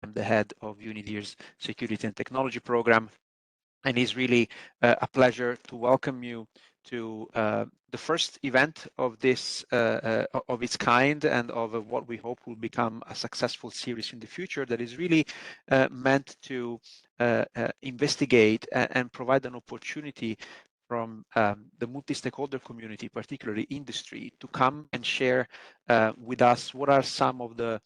I'm the head of UNIDIR's Security and Technology Program, and it's really a pleasure to welcome you to the first event of this of its kind, and of what we hope will become a successful series in the future that is really meant to investigate and provide an opportunity from the multi-stakeholder community, particularly industry, to come and share with us what are some of the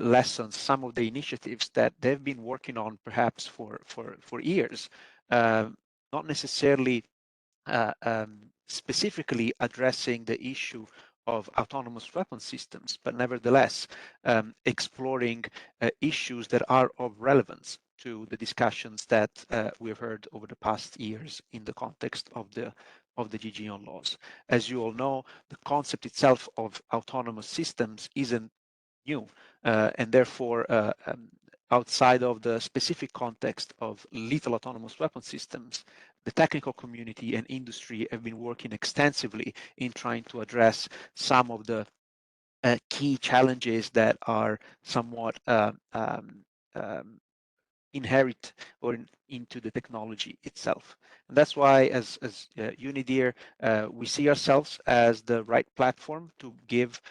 lessons, some of the initiatives that they've been working on perhaps for years, not necessarily specifically addressing the issue of autonomous weapon systems, but nevertheless exploring issues that are of relevance to the discussions that we've heard over the past years in the context of the GGON laws. As you all know, the concept itself of autonomous systems isn't new, and therefore outside of the specific context of lethal autonomous weapon systems, the technical community and industry have been working extensively in trying to address some of the key challenges that are somewhat inherent or into the technology itself. And that's why as UNIDIR, we see ourselves as the right platform to give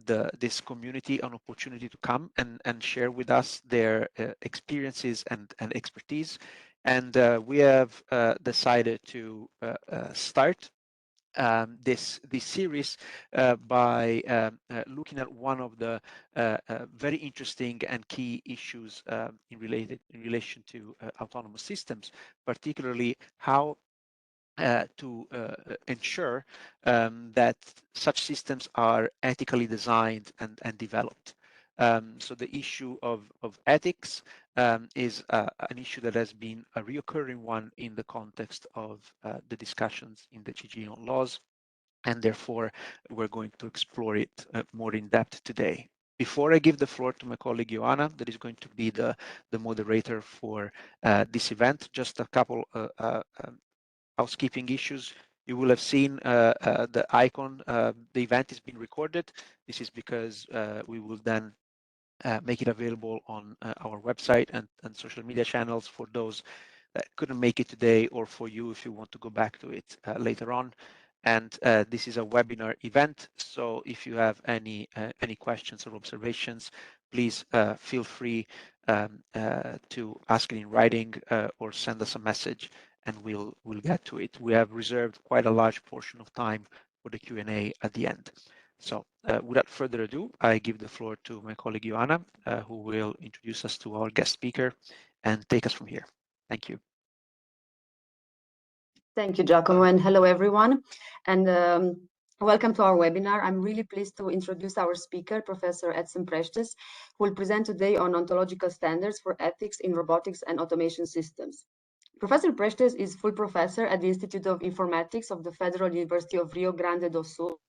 this community an opportunity to come and share with us their experiences and expertise. And we have decided to start this series by looking at one of the very interesting and key issues in relation to autonomous systems, particularly how to ensure that such systems are ethically designed and developed. So the issue of ethics is an issue that has been a reoccurring one in the context of the discussions in the GGON laws, and therefore we're going to explore it more in depth today. Before I give the floor to my colleague Joanna, that is going to be the moderator for this event, just a couple housekeeping issues. You will have seen the icon. The event is being recorded. This is because we will then make it available on our website and social media channels for those that couldn't make it today, or for you if you want to go back to it later on. And this is a webinar event, so if you have any questions or observations, please feel free to ask it in writing or send us a message, and we'll get to it. We have reserved quite a large portion of time for the Q&A at the end. So without further ado, I give the floor to my colleague Joanna, who will introduce us to our guest speaker and take us from here. Thank you. Thank you, Giacomo, and hello, everyone. And welcome to our webinar. I'm really pleased to introduce our speaker, Professor Edson Prestes, who will present today on ontological standards for ethics in robotics and automation systems. Professor Prestes is full professor at the Institute of Informatics of the Federal University of Rio Grande do Sul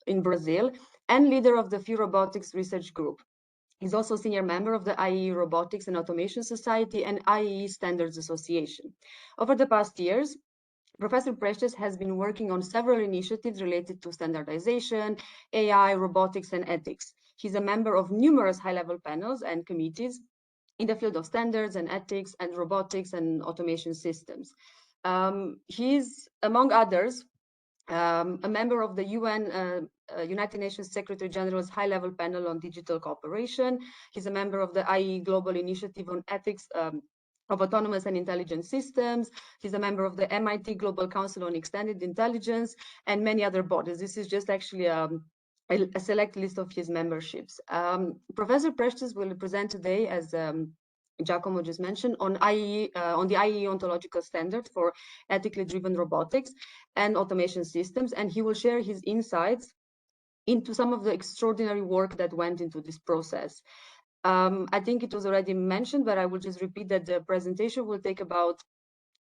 in Brazil, and leader of the FEW Robotics Research Group. He's also senior member of the IEE Robotics and Automation Society and IEE Standards Association. Over the past years, Professor Prestes has been working on several initiatives related to standardization, AI, robotics, and ethics. He's a member of numerous high-level panels and committees in the field of standards and ethics and robotics and automation systems. He's, among others, a member of the United Nations Secretary General's High-Level Panel on Digital Cooperation. He's a member of the IEE Global Initiative on Ethics of Autonomous and Intelligent Systems. He's a member of the MIT Global Council on Extended Intelligence and many other bodies. This is just actually a select list of his memberships. Professor Prestes will present today, as Giacomo just mentioned, on the IEE ontological standard for ethically driven robotics and automation systems, and he will share his insights into some of the extraordinary work that went into this process. I think it was already mentioned, but I will just repeat that the presentation will take about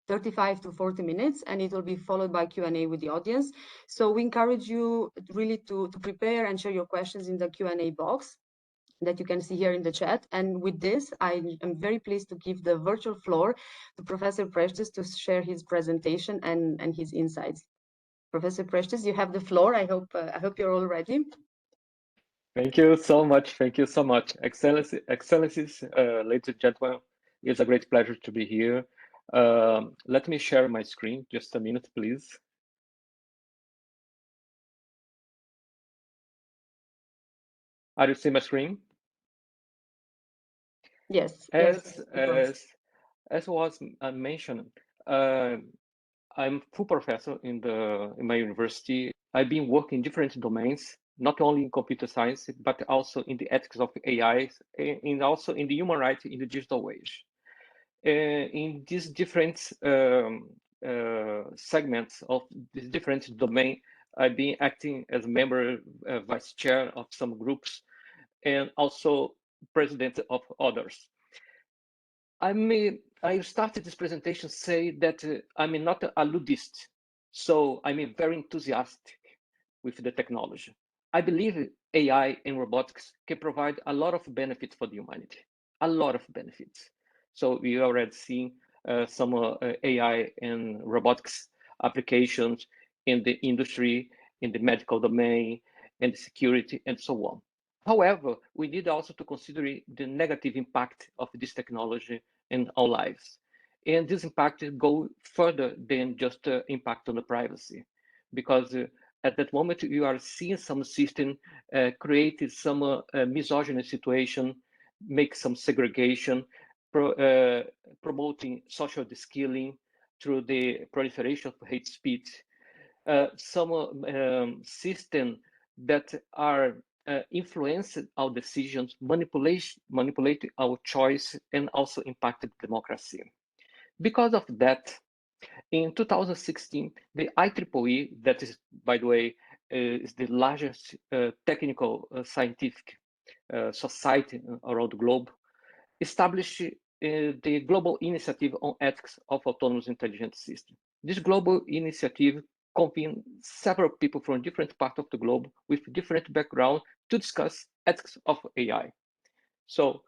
35 to 40 minutes, and it will be followed by Q&A with the audience. So we encourage you really to prepare and share your questions in the Q&A box that you can see here in the chat. And with this, I am very pleased to give the virtual floor to Professor Prestes to share his presentation and his insights. Professor Prestes, you have the floor. I hope you're all ready. Thank you so much. Thank you so much. Excellencies, ladies and gentlemen, it's a great pleasure to be here. Let me share my screen. Just a minute, please. Are you seeing my screen? Yes, As was mentioned, I'm full professor in my university. I've been working in different domains, not only in computer science, but also in the ethics of AI, and also in the human rights in the digital age. In these different segments of this different domain, I've been acting as a member, vice chair of some groups, and also president of others. I started this presentation say that I'm not a ludist, so I'm very enthusiastic with the technology. I believe AI and robotics can provide a lot of benefits for the humanity, a lot of benefits. So we already seen some AI and robotics applications in the industry, in the medical domain, and security, and so on. However, we need also to consider the negative impact of this technology in our lives. And this impact go further than just impact on the privacy, because at that moment you are seeing some system create some misogynist situation, make some segregation, promoting social skilling through the proliferation of hate speech, some system that are influence our decisions, manipulate our choice, and also impacted democracy. Because of that, in 2016, the IEEE, that is, by the way, is the largest technical scientific society around the globe, established the Global Initiative on Ethics of Autonomous Intelligent Systems. This global initiative convened several people from different parts of the globe with different backgrounds to discuss ethics of AI. So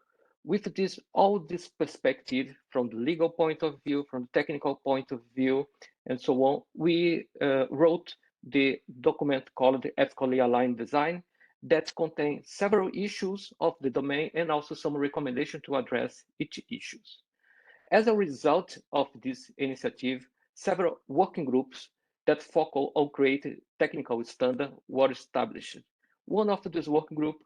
with this, all this perspective from the legal point of view, from the technical point of view, and so on, we wrote the document called the Ethically Aligned Design that contains several issues of the domain and also some recommendation to address each issues. As a result of this initiative, several working groups that focus on creating technical standard were established. One of this working group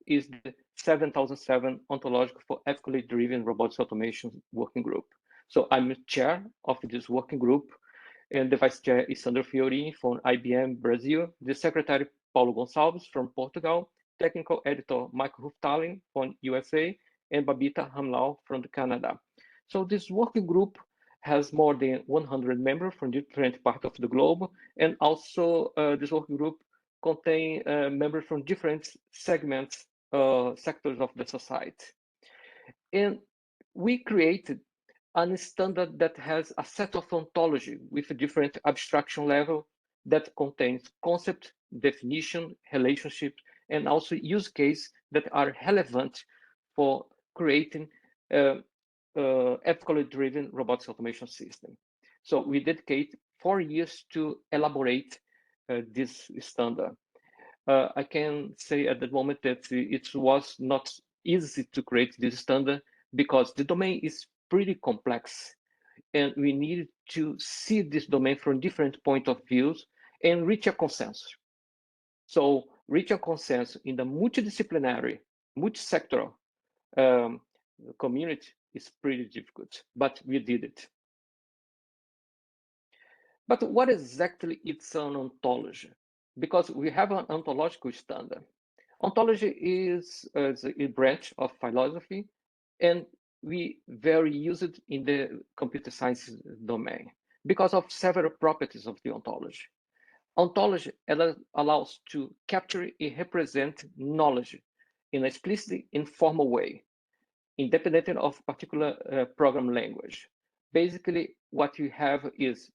is the 7007 Ontological for Ethically Driven Robotics Automation Working Group. So I'm the chair of this working group, and the vice chair is Sandro Fiorini from IBM Brazil, the secretary Paulo Gonçalves from Portugal, technical editor Michael Huftalen from USA, and Babita Hamlau from Canada. So this working group has more than 100 members from different parts of the globe, and also this working group contains members from different segments, sectors of the society. And we created a standard that has a set of ontology with a different abstraction level that contains concept, definition, relationships, and also use case that are relevant for creating ethically driven robotics automation system. So we dedicate 4 years to elaborate this standard. I can say at the moment that it was not easy to create this standard because the domain is pretty complex and we need to see this domain from different point of views and reach a consensus. So reach a consensus in the multidisciplinary, multi-sectoral community is pretty difficult, but we did it. But what exactly is an ontology? Because we have an ontological standard. Ontology is a branch of philosophy, and we very use it in the computer science domain because of several properties of the ontology. Ontology allows to capture and represent knowledge in an explicitly informal way, independent of particular program language. Basically, what you have is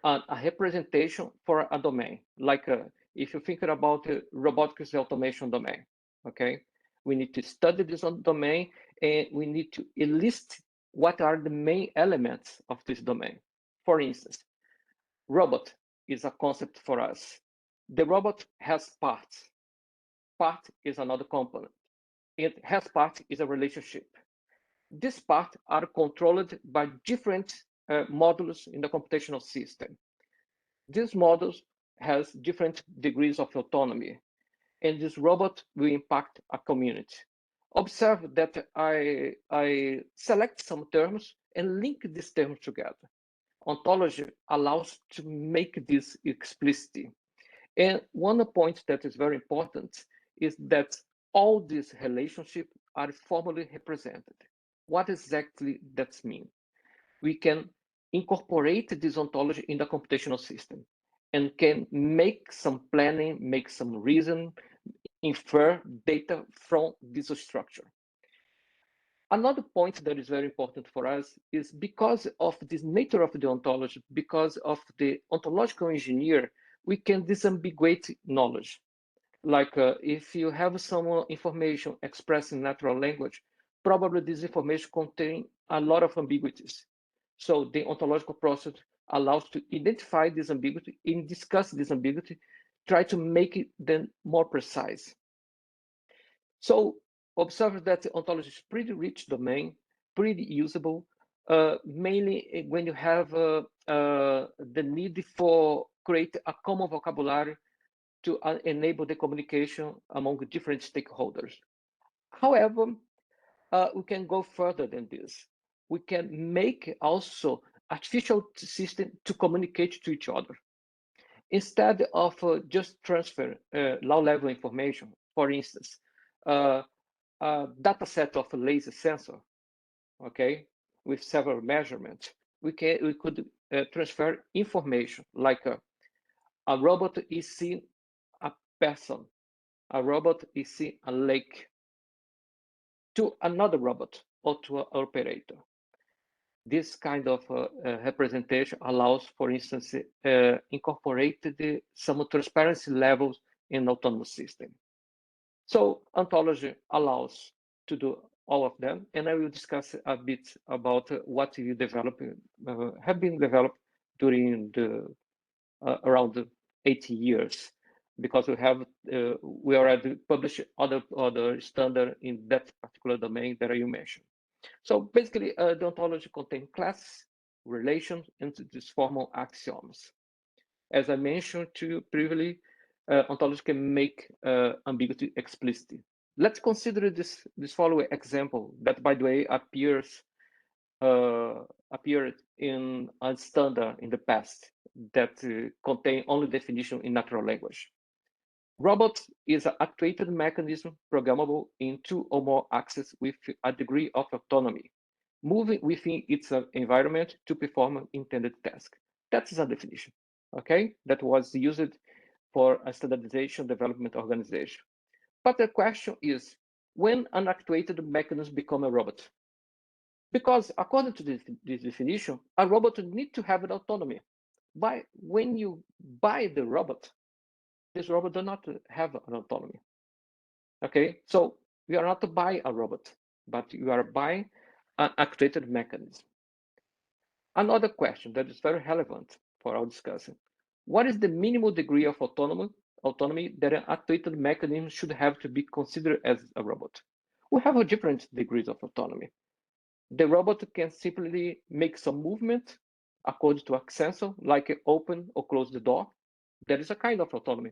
a representation for a domain. Like if you think about the robotics automation domain, okay? We need to study this domain and we need to list what are the main elements of this domain. For instance, robot is a concept for us. The robot has parts. part is another component. It has part is a relationship. This part are controlled by different modules in the computational system. These models has different degrees of autonomy, and this robot will impact a community. Observe that I select some terms and link these terms together. Ontology allows to make this explicit. And one point that is very important is that all these relationships are formally represented. What exactly that means? We can incorporate this ontology in the computational system and can make some planning, make some reason, infer data from this structure. Another point that is very important for us is because of this nature of the ontology, because of the ontological engineer, we can disambiguate knowledge. Like if you have some information expressed in natural language, probably this information contains a lot of ambiguities. So the ontological process allows to identify this ambiguity and discuss this ambiguity, try to make it then more precise. So observe that the ontology is pretty rich domain, pretty usable, mainly when you have the need for create a common vocabulary to enable the communication among different stakeholders. However, we can go further than this. We can make also artificial system to communicate to each other. Instead of just transfer low-level information, for instance, a data set of a laser sensor, okay, with several measurements, we could transfer information like a robot is seeing a person, a robot is seeing a lake, to another robot or to an operator. This kind of representation allows, for instance, incorporate some transparency levels in autonomous system. So ontology allows to do all of them, and I will discuss a bit about what you develop have been developed during the around 80 years, because we already published other standard in that particular domain that you mentioned. So basically, the ontology contains class, relations, and these formal axioms. As I mentioned to you previously, ontology can make ambiguity explicit. Let's consider this following example that, by the way, appeared in a standard in the past that contain only definition in natural language. Robot is an actuated mechanism programmable in two or more axes with a degree of autonomy, moving within its environment to perform an intended task. That is a definition, okay? That was used for a standardization development organization. But the question is, when an actuated mechanism become a robot? Because according to this definition, a robot needs to have an autonomy. When you buy the robot, this robot does not have an autonomy. Okay, so you are not to buy a robot, but you are buying an actuated mechanism. Another question that is very relevant for our discussion: what is the minimal degree of autonomy that an actuated mechanism should have to be considered as a robot? We have different degrees of autonomy. The robot can simply make some movement according to a sensor, like open or close the door. That is a kind of autonomy.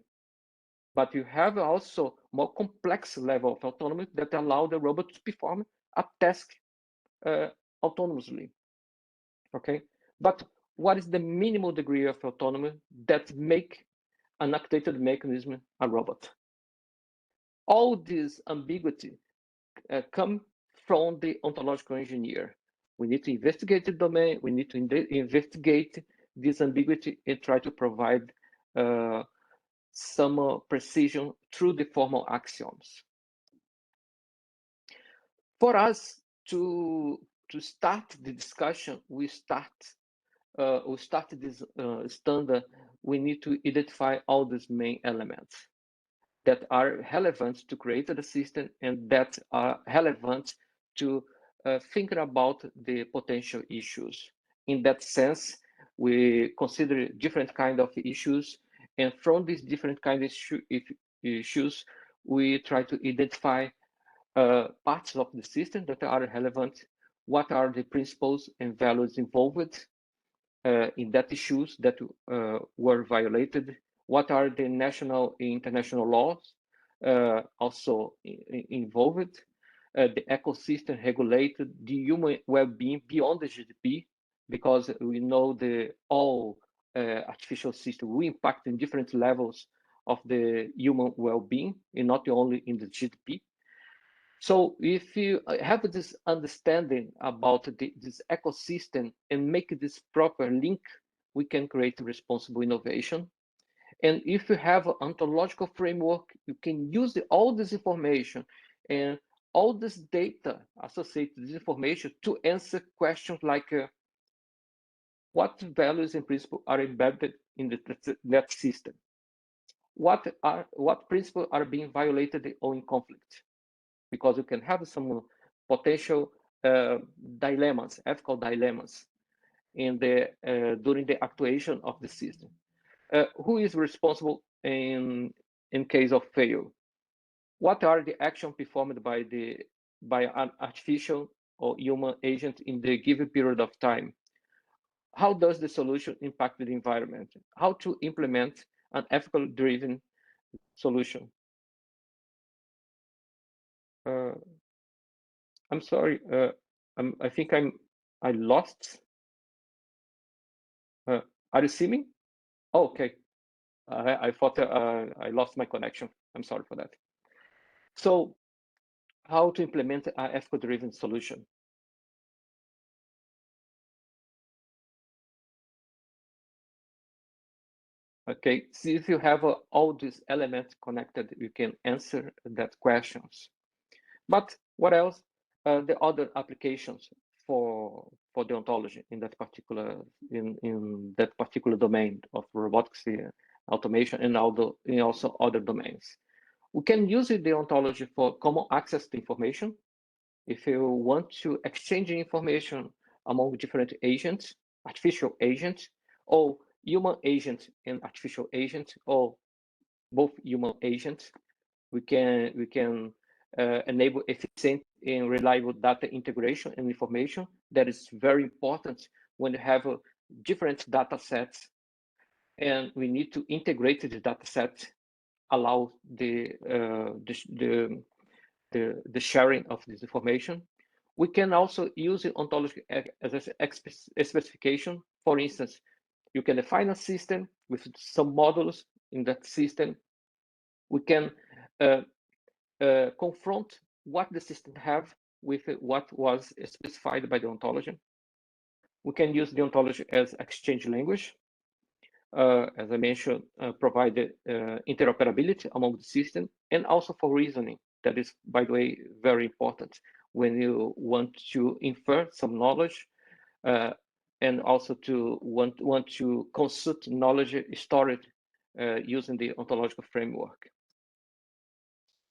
But you have also more complex level of autonomy that allow the robot to perform a task autonomously. Okay, but what is the minimal degree of autonomy that make an actuated mechanism a robot? All this ambiguity come from the ontological engineer. We need to investigate the domain. We need to investigate this ambiguity and try to provide some precision through the formal axioms. For us to start the discussion, we start this standard. We need to identify all these main elements that are relevant to create the system and that are relevant to thinking about the potential issues. In that sense, we consider different kind of issues, and from these different kind of issues, we try to identify parts of the system that are relevant, what are the principles and values involved in that issues that were violated, what are the national and international laws also involved, the ecosystem regulated, the human well-being beyond the GDP, because we know all artificial system will impact in different levels of the human well-being and not only in the GDP. So if you have this understanding about this ecosystem and make this proper link, we can create responsible innovation. And if you have an ontological framework, you can use all this information and all this data associated with this information to answer questions like what values and principles are embedded in that system? What principles are being violated or in conflict? Because you can have some potential dilemmas, ethical dilemmas, during the actuation of the system. Who is responsible in case of fail? What are the actions performed by an artificial or human agent in the given period of time? How does the solution impact the environment? How to implement an ethical driven solution? I'm sorry. I think I lost. Are you seeing me? Oh, okay. I thought I lost my connection. I'm sorry for that. So, how to implement an ethical-driven solution? Okay, so if you have all these elements connected, you can answer that questions. But what else? The other applications for the ontology in that particular domain of robotics, automation, and also other domains. We can use the ontology for common access to information. If you want to exchange information among different agents, artificial agents, or human agents and artificial agents, or both human agents, we can enable efficient and reliable data integration and information. That is very important when you have different data sets, and we need to integrate the data set, allow the sharing of this information. We can also use the ontology as a specification. For instance, you can define a system with some modules in that system. We can confront what the system have with what was specified by the ontology. We can use the ontology as exchange language. As I mentioned, provide interoperability among the system, and also for reasoning. That is, by the way, very important when you want to infer some knowledge, and also to want to consult knowledge stored using the ontological framework.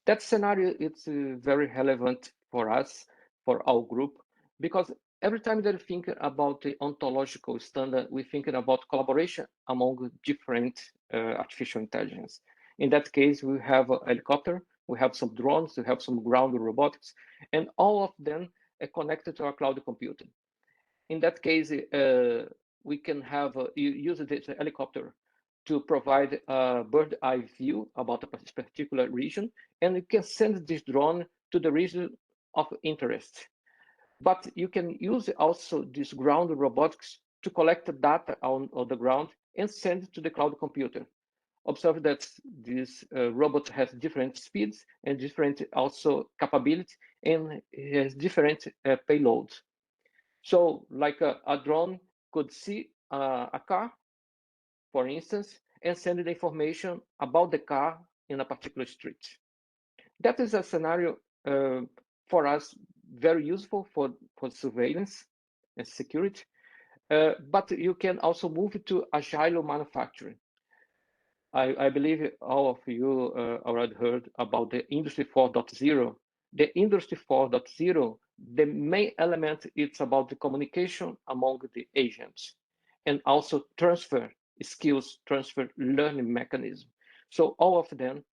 That scenario is very relevant for us, for our group, because every time that we think about the ontological standard, we're thinking about collaboration among different artificial intelligence. In that case, we have a helicopter, we have some drones, we have some ground robotics, and all of them are connected to our cloud computing. In that case, we can have use this helicopter to provide a bird eye view about a particular region, and you can send this drone to the region of interest. But you can use also this ground robotics to collect the data on the ground and send it to the cloud computer. Observe that this robot has different speeds and different also capabilities, and has different payloads. So like a drone could see a car, for instance, and send the information about the car in a particular street. That is a scenario for us very useful for surveillance and security, but you can also move to agile manufacturing. I believe all of you already heard about the Industry 4.0. The Industry 4.0, the main element is about the communication among the agents, and also transfer skills, transfer learning mechanism. So all of them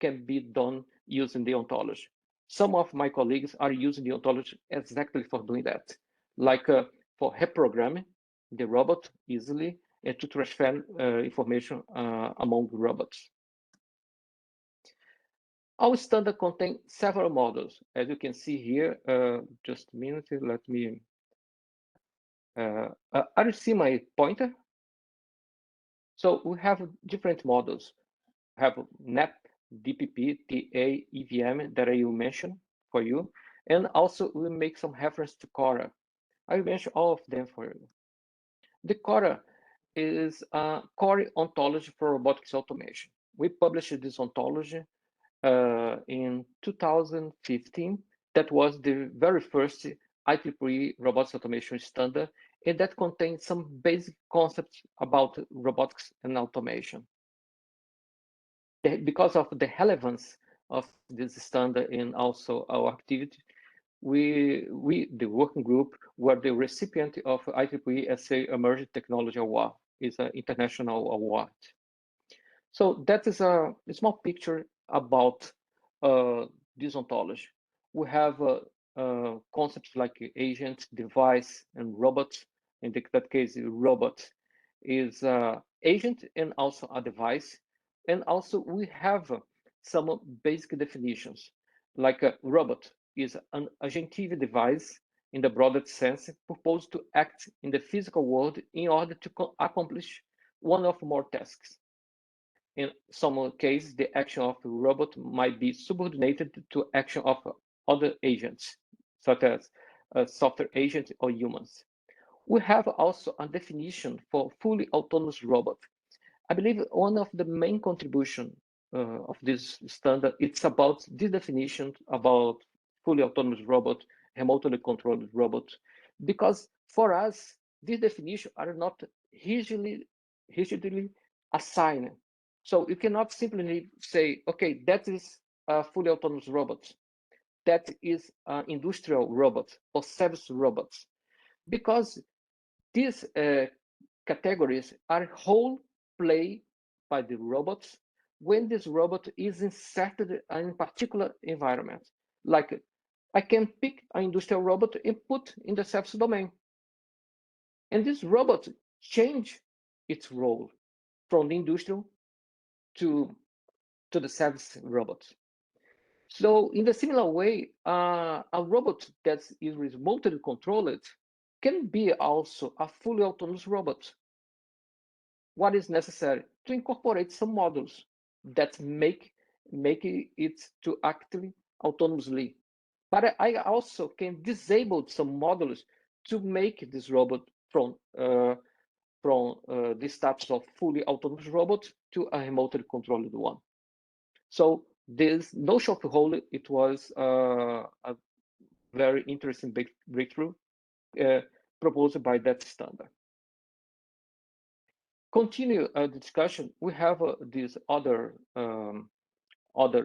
can be done using the ontology. Some of my colleagues are using the ontology exactly for doing that, like for reprogramming the robot easily and to transfer information among robots. Our standard contains several models. As you can see here, just a minute, let me, are you see my pointer? So we have different models. We have NAP, DPP, TA, EVM that I will mention for you. And also we make some reference to Cora. I will mention all of them for you. The Cora is a core ontology for robotics automation. We published this ontology in 2015. That was the very first IEEE robotics automation standard, and that contains some basic concepts about robotics and automation. Because of the relevance of this standard and also our activity, we the working group, were the recipient of IEEE SA Emerging Technology Award. It's an international award. So that is a small picture about this ontology. We have concepts like agent, device, and robot. In that case, robot is agent and also a device. And also we have some basic definitions, like a robot is an agentive device in the broadest sense, proposed to act in the physical world in order to accomplish one or more tasks. In some cases, the action of a robot might be subordinated to action of other agents, such as a software agent or humans. We have also a definition for fully autonomous robot. I believe one of the main contribution of this standard, it's about this definition about fully autonomous robot, remotely controlled robot, because for us, these definitions are not rigidly assigned. So you cannot simply say, okay, that is a fully autonomous robot. That is an industrial robot or service robots, because these categories are whole play by the robots when this robot is inserted in a particular environment. Like I can pick an industrial robot and put in the service domain. And this robot change its role from the industrial to the service robot. So in a similar way, a robot that is remotely controlled can be also a fully autonomous robot. What is necessary? To incorporate some modules that make it to act autonomously. But I also can disable some modules to make this robot from the status of fully autonomous robot to a remotely controlled one. So this notion of whole, it was a very interesting breakthrough proposed by that standard. Continue the discussion. We have this other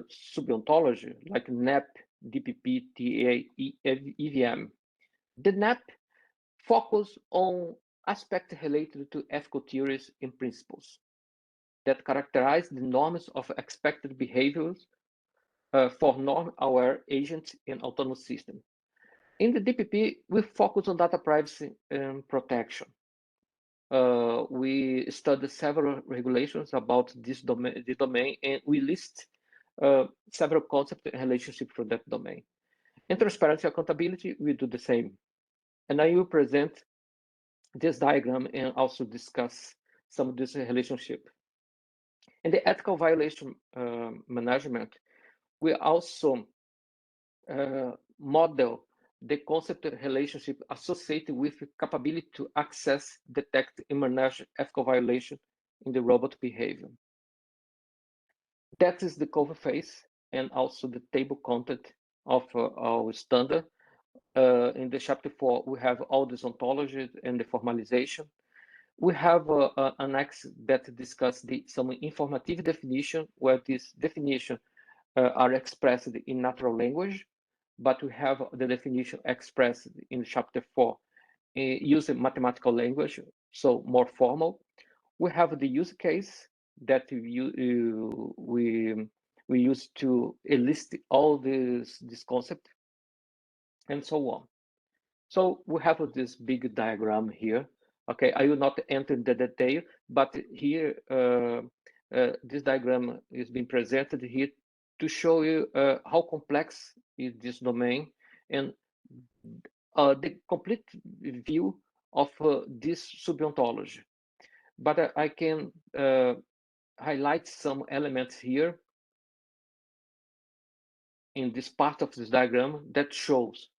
sub-ontology like NAP, DPP, TA, EVM. The NAP focus on aspects related to ethical theories and principles that characterize the norms of expected behaviors for norm-aware agents in autonomous systems. In the DPP, we focus on data privacy and protection. We study several regulations about this domain, and we list several concepts and relationships for that domain. In transparency accountability, we do the same. And I will present this diagram and also discuss some of this relationship. In the ethical violation management, we also model the concept of relationship associated with capability to access, detect, and manage ethical violation in the robot behavior. That is the cover face and also the table content of our standard. In the chapter 4, we have all this ontology and the formalization. We have an annex that discusses some informative definition, where this definition are expressed in natural language, but we have the definition expressed in chapter 4 using mathematical language, so more formal. We have the use case that we we use to elicit all this concept, and so on. So we have this big diagram here. Okay, I will not enter the detail, but here this diagram is being presented here to show you how complex is this domain and the complete view of this sub-ontology. But I can highlight some elements here in this part of this diagram that shows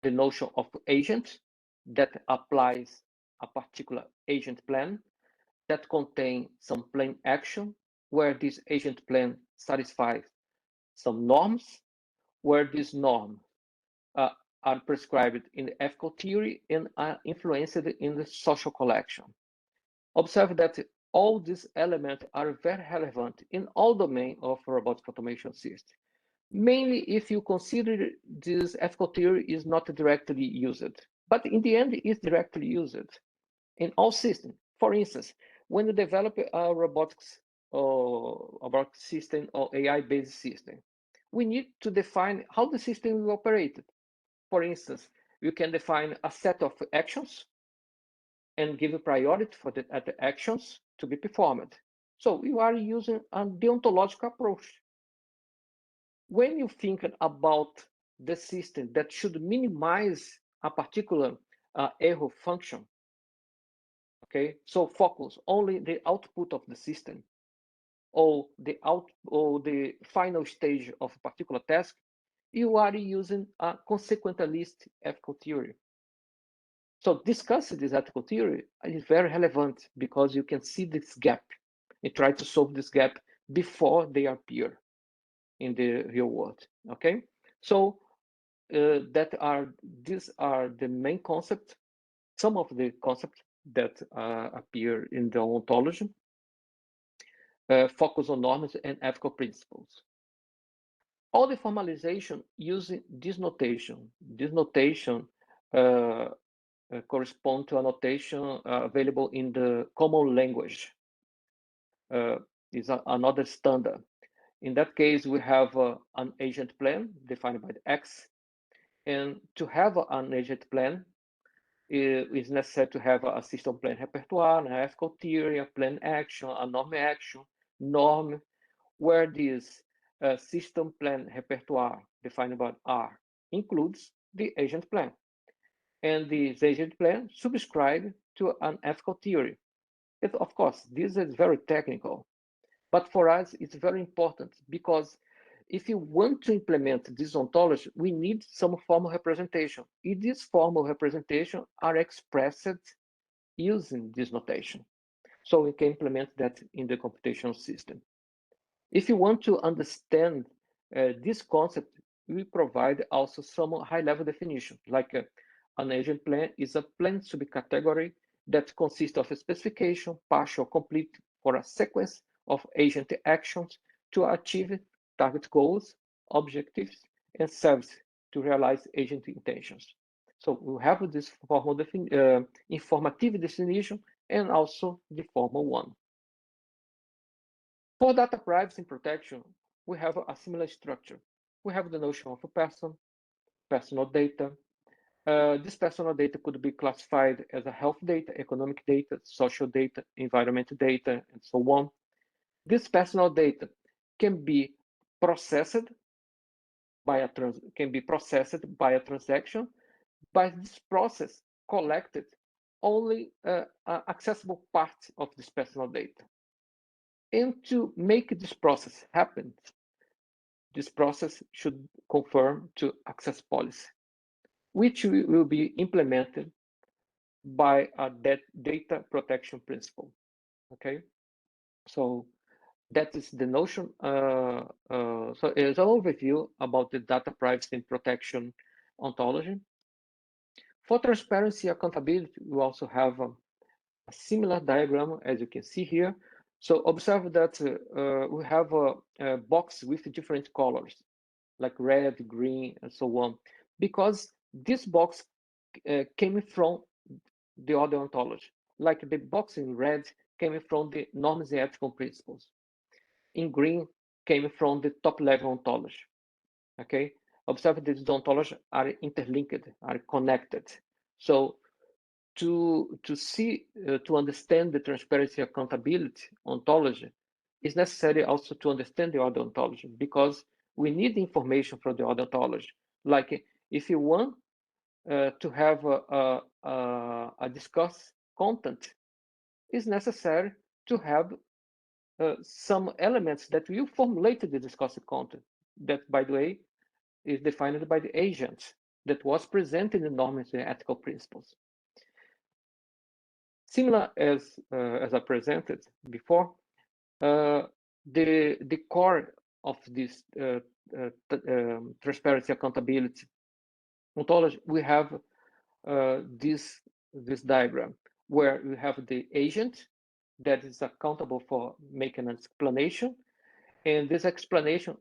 the notion of agent that applies a particular agent plan that contain some plan action, where this agent plan satisfies some norms, where these norms are prescribed in the ethical theory and are influenced in the social collection. Observe that all these elements are very relevant in all domains of robotic automation system. Mainly if you consider this ethical theory is not directly used, but in the end it is directly used in all systems. For instance, when you develop a robotics or robotic system or AI-based system, we need to define how the system will operate. For instance, you can define a set of actions and give a priority for the actions to be performed. So you are using a deontological approach. When you think about the system that should minimize a particular error function, okay, so focus only the output of the system or the final stage of a particular task, you are using a consequentialist ethical theory. So discussing this ethical theory is very relevant because you can see this gap and try to solve this gap before they appear in the real world. Okay, so these are the main concepts, some of the concepts that appear in the ontology. Focus on norms and ethical principles. All the formalization using this notation. This notation correspond to a notation available in the common language. Is another standard. In that case, we have an agent plan defined by the X. And to have an agent plan, it is necessary to have a system plan repertoire, an ethical theory, a plan action, a norm, where this system plan repertoire defined by R includes the agent plan. And this agent plan subscribe to an ethical theory. Of course, this is very technical, but for us, it's very important because if you want to implement this ontology, we need some formal representation. In this formal representation are expressed using this notation. So we can implement that in the computational system. If you want to understand this concept, we provide also some high-level definition, like an agent plan is a plan subcategory that consists of a specification, partial, complete, for a sequence of agent actions to achieve target goals, objectives, and serves to realize agent intentions. So we have this formal informative definition and also the formal one. For data privacy and protection, we have a similar structure. We have the notion of a person, personal data. This personal data could be classified as a health data, economic data, social data, environmental data, and so on. This personal data can be processed by a transaction, but this process collected only accessible part of this personal data. And to make this process happen, this process should conform to access policy, which will be implemented by a data protection principle. Okay, so that is the notion. So it's an overview about the data privacy and protection ontology. For transparency accountability, we also have a similar diagram as you can see here. So observe that we have a box with different colors, like red, green, and so on, because this box came from the other ontology. Like the box in red came from the norms and ethical principles. In green came from the top-level ontology. Okay, observe these ontologies are interlinked, are connected. So to see, to understand the transparency accountability ontology, it's necessary also to understand the other ontology, because we need information from the other ontology. Like if you want to have a discuss content, it's necessary to have some elements that will formulate the discussed content. That, by the way, is defined by the agent that was presented in norms and ethical principles. Similar as I presented before, the core of this transparency accountability ontology, we have this diagram where we have the agent that is accountable for making an explanation, and this explanation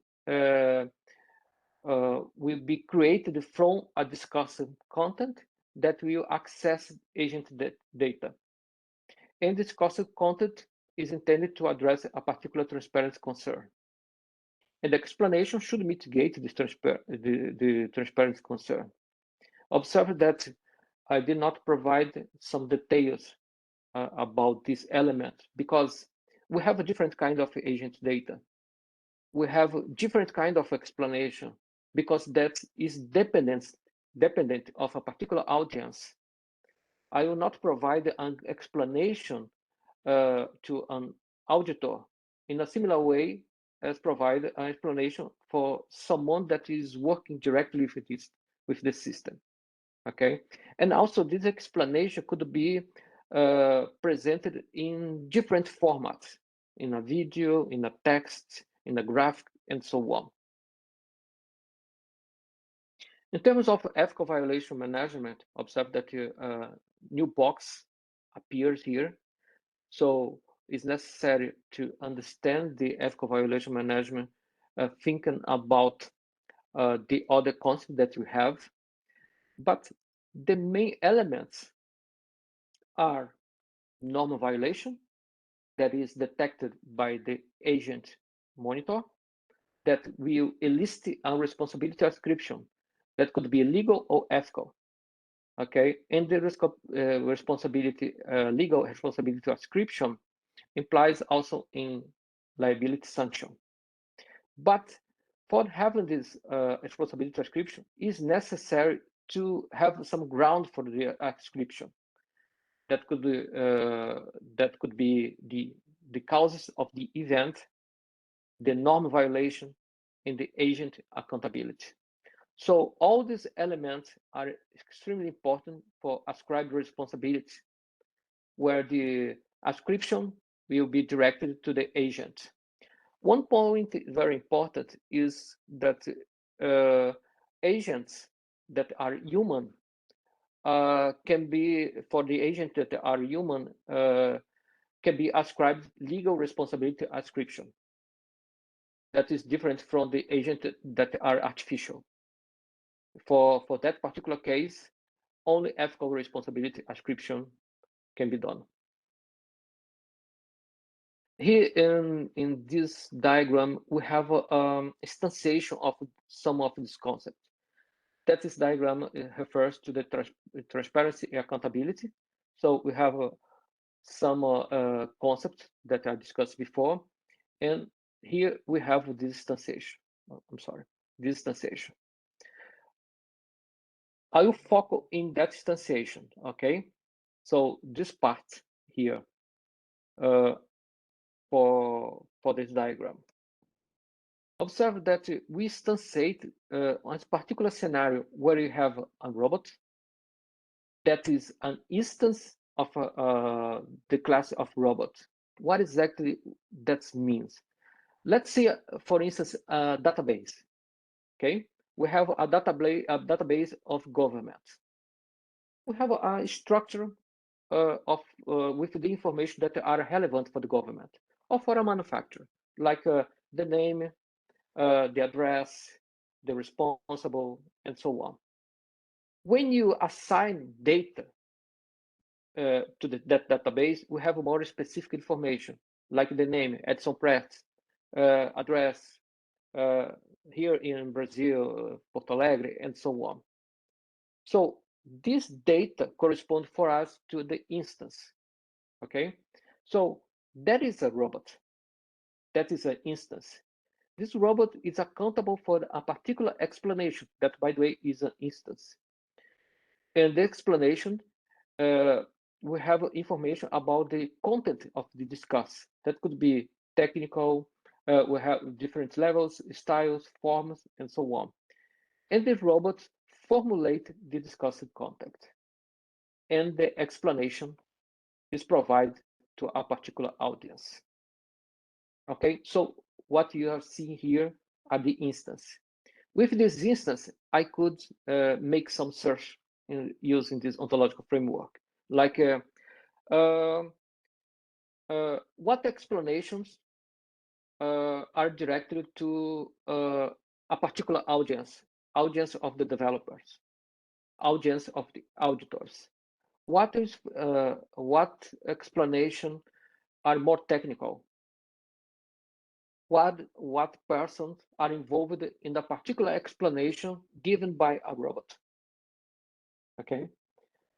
will be created from a discussed content that will access agent data. And this discussed content is intended to address a particular transparency concern. And the explanation should mitigate this the transparency concern. Observe that I did not provide some details about this element, because we have a different kind of agent data. We have different kind of explanation, because that is dependent of a particular audience. I will not provide an explanation to an auditor in a similar way as provide an explanation for someone that is working directly with the system. Okay, and also this explanation could be presented in different formats, in a video, in a text, in a graphic, and so on. In terms of ethical violation management, observe that a new box appears here. So it's necessary to understand the ethical violation management, thinking about the other concepts that we have. But the main elements are normal violation that is detected by the agent monitor, that will elicit a responsibility ascription that could be legal or ethical. Okay, and the responsibility, legal responsibility ascription implies also in liability sanction. But for having this responsibility ascription, is necessary to have some ground for the ascription. That could be the causes of the event, the norm violation, and the agent accountability. So all these elements are extremely important for ascribed responsibility, where the ascription will be directed to the agent. One point very important is that agents that are human can be, for the agents that are human, can be ascribed legal responsibility ascription. That is different from the agents that are artificial. For that particular case, only ethical responsibility ascription can be done. Here in this diagram, we have a instantiation of some of these concepts. That this diagram refers to the transparency and accountability. So we have some concepts that I discussed before, and here we have this instantiation. I'm sorry, this instantiation. I will focus in that instantiation, okay? So this part here for this diagram. Observe that we instantiate on a particular scenario where you have a robot that is an instance of the class of robot. What exactly that means? Let's say, for instance, a database. Okay, we have a database of government. We have a structure with the information that are relevant for the government or for a manufacturer, like the name, the address, the responsible, and so on. When you assign data to that database, we have more specific information, like the name, Edson Prestes, address, here in Brazil, Porto Alegre, and so on. So this data correspond for us to the instance, okay? So that is a robot. That is an instance. This robot is accountable for a particular explanation that, by the way, is an instance. And the explanation, we have information about the content of the discuss. That could be technical, we have different levels, styles, forms, and so on. And the robots formulate the discussed content. And the explanation is provided to a particular audience. Okay, so what you are seeing here are the instance. With this instance, I could make some search using this ontological framework, like what explanations are directed to a particular audience of the developers, audience of the auditors. What explanation are more technical? What persons are involved in the particular explanation given by a robot? Okay,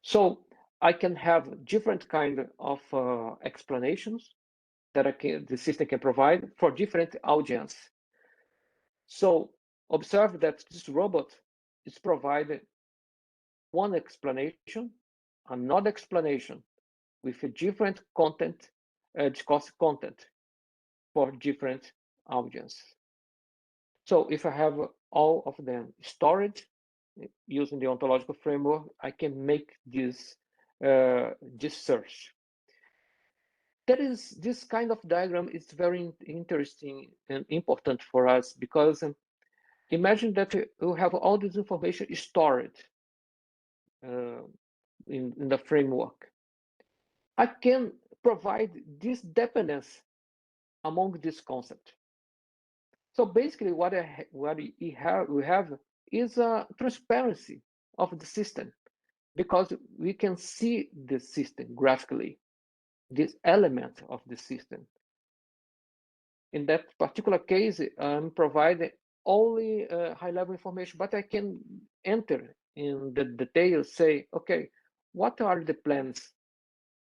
so I can have different kind of explanations that the system can provide for different audience. So observe that this robot is provided one explanation, another explanation with a different content, discourse content for different audience. So if I have all of them stored using the ontological framework, I can make this search. This kind of diagram is very interesting and important for us because imagine that you have all this information stored in the framework. I can provide this dependence among this concept. So basically, what we have is a transparency of the system because we can see the system graphically, this element of the system. In that particular case, I'm providing only high-level information, but I can enter in the details, say, okay, what are the plans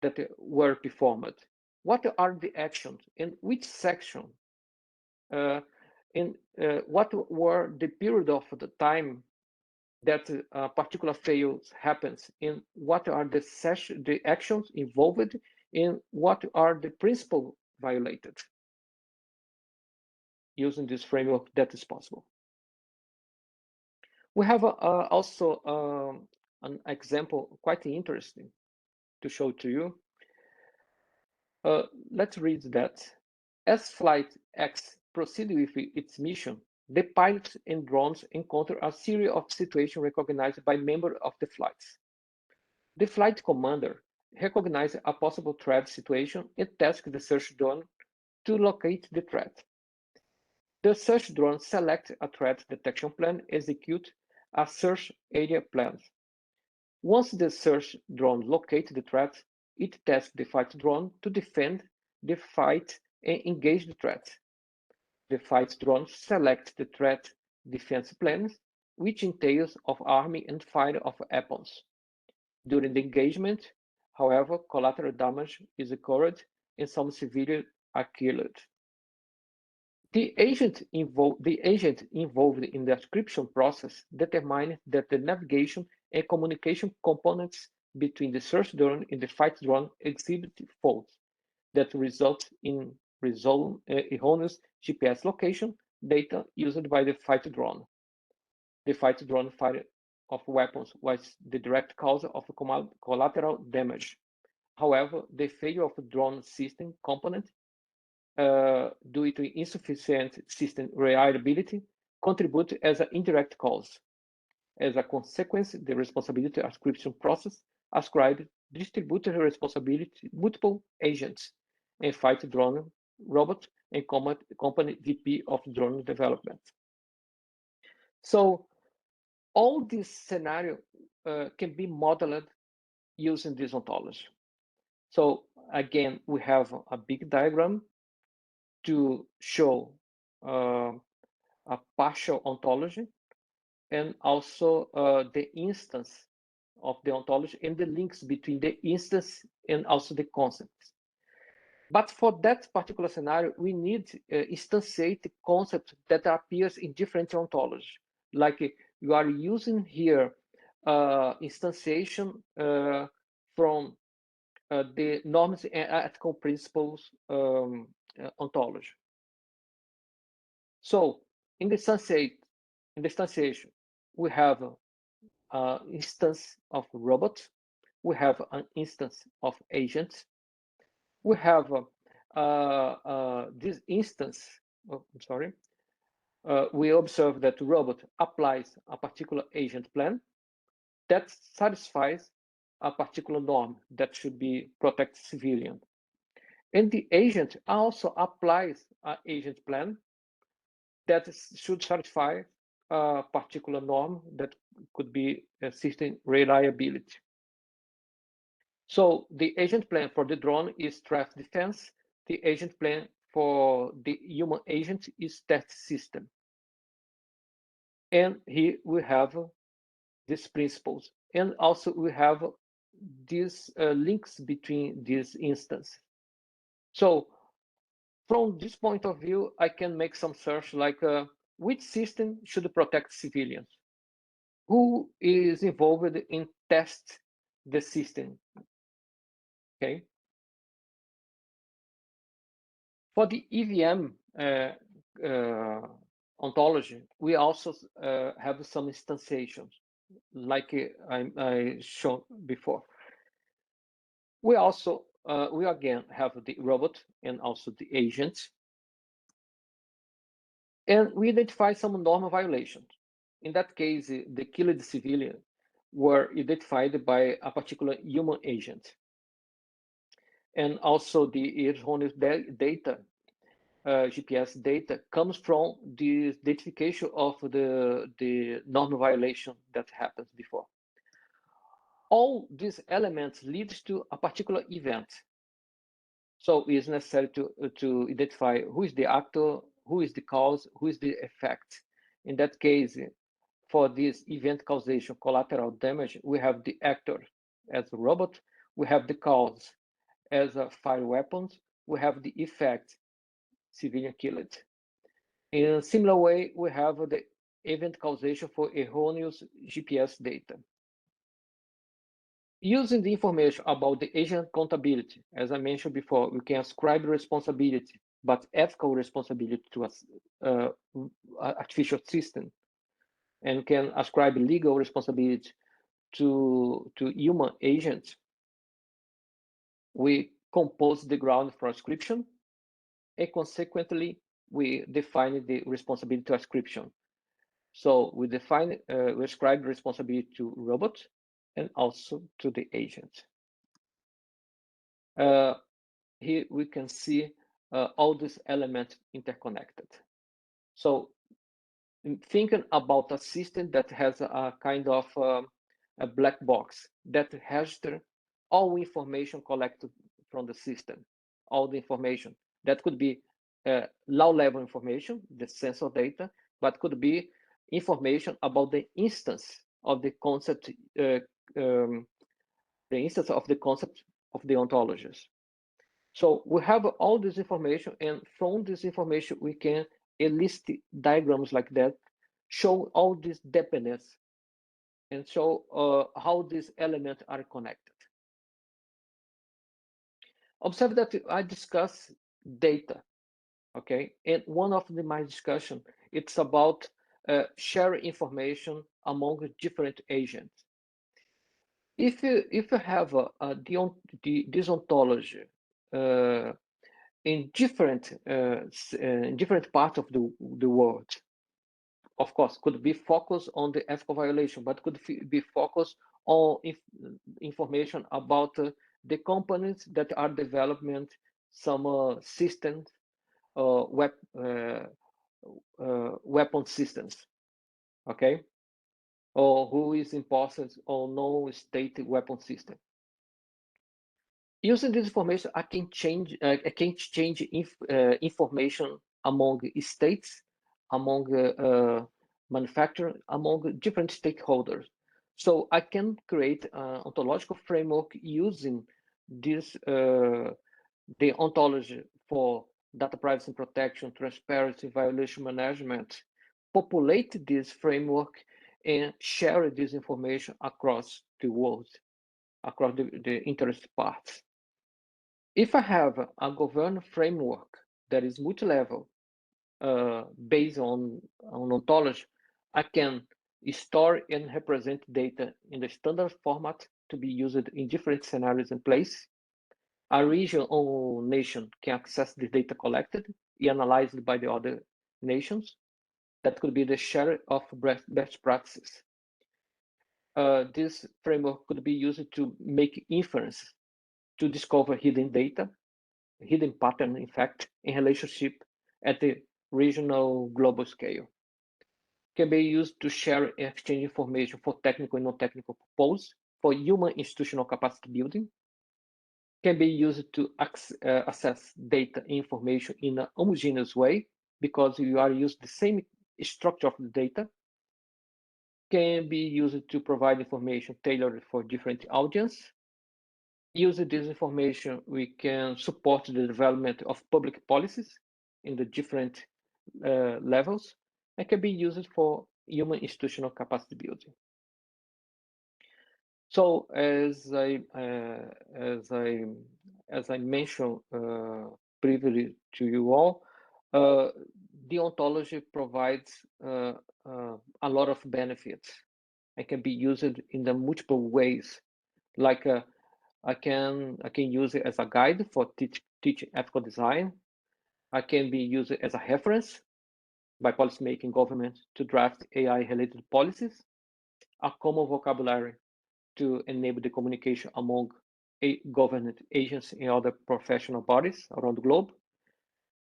that were performed? What are the actions? In which section? What were the period of the time that a particular fail happens? In what are the actions involved? In what are the principles violated? Using this framework, that is possible. We have also an example quite interesting to show to you. Let's read that. As Flight X proceeded with its mission, the pilots and drones encountered a series of situations recognized by members of the flights. The flight commander recognized a possible threat situation and tasked the search drone to locate the threat. The search drone selects a threat detection plan, execute a search area plan. Once the search drone locates the threat, it tasks the fight drone to defend the fight and engage the threat. The fight drone selects the threat defense plans, which entails of arming and fire of weapons. During the engagement, however, collateral damage is occurred and some civilians are killed. The agent involved in the encryption process determined that the navigation and communication components between the search drone and the fight drone exhibit faults that result in erroneous GPS location data used by the fight drone. The fight drone fire of weapons was the direct cause of collateral damage. However, the failure of the drone system component due to insufficient system reliability contribute as an indirect cause. As a consequence, the responsibility encryption process ascribed distributed responsibility multiple agents and fight drone robot and company VP of drone development. So all this scenario can be modeled using this ontology. So again, we have a big diagram to show a partial ontology, and also the instance of the ontology and the links between the instance and also the concepts. But for that particular scenario, we need instantiate the concept that appears in different ontologies. Like you are using here instantiation from the norms and ethical principles ontology. So in the instantiation, we have an instance of robots, we have an instance of agents, we have this instance, we observe that the robot applies a particular agent plan that satisfies a particular norm that should be protect civilian. And the agent also applies an agent plan that should satisfy a particular norm that could be system reliability. So the agent plan for the drone is threat defense. The agent plan for the human agent is test system. And here we have these principles. And also we have these links between these instances. So from this point of view, I can make some search like which system should protect civilians? Who is involved in test the system? Okay. For the EVM ontology, we also have some instantiations, like I showed before. We also, we again have the robot and also the agent. And we identify some normal violations. In that case, the killed civilian were identified by a particular human agent. And also the erroneous data, GPS data, comes from the identification of the normal violation that happens before. All these elements lead to a particular event. So it's necessary to identify who is the actor, who is the cause, who is the effect. In that case, for this event causation collateral damage, we have the actor as a robot, we have the cause as a fire weapons, we have the effect, civilian killed. In a similar way, we have the event causation for erroneous GPS data. Using the information about the agent accountability, as I mentioned before, we can ascribe responsibility, but ethical responsibility to an artificial system, and can ascribe legal responsibility to human agents. We compose the ground for ascription, and consequently, we define the responsibility to ascription. So we define, we ascribe responsibility to robots and also to the agent. Here we can see all these elements interconnected. So thinking about a system that has a kind of a black box that registers all information collected from the system, all the information. That could be low-level information, the sensor data, but could be information about the instance of the concept, the instance of the concept of the ontologies. So we have all this information, and from this information, we can list diagrams like that, show all this dependence, and show how these elements are connected. Observe that I discuss data, okay? And one of my discussion, it's about sharing information among different agents. If you have this ontology in different parts of the world, of course, could be focused on the ethical violation, but could be focused on information about the companies that are developing some systems, weapon systems, okay? Or who is important or no state weapon system. Using this information, I can change information among states, among manufacturers, among different stakeholders. So I can create an ontological framework using this, the ontology for data privacy and protection, transparency, violation management, populate this framework and share this information across the world, across the interested parts. If I have a governance framework that is multi-level, based on ontology, I can store and represent data in the standard format to be used in different scenarios and places. A region or nation can access the data collected and analyzed by the other nations. That could be the share of best practices. This framework could be used to make inference to discover hidden data, hidden pattern, in fact, in relationship at the regional global scale. Can be used to share and exchange information for technical and non-technical purposes, for human institutional capacity building. Can be used to assess data information in a homogeneous way because you are using the same structure of the data. Can be used to provide information tailored for different audience. Using this information, we can support the development of public policies in the different levels, and can be used for human institutional capacity building. So as I mentioned previously to you all, the ontology provides a lot of benefits and can be used in the multiple ways. Like I can use it as a guide for teaching ethical design. I can be used as a reference by policymaking governments to draft AI-related policies, a common vocabulary to enable the communication among government agencies and other professional bodies around the globe,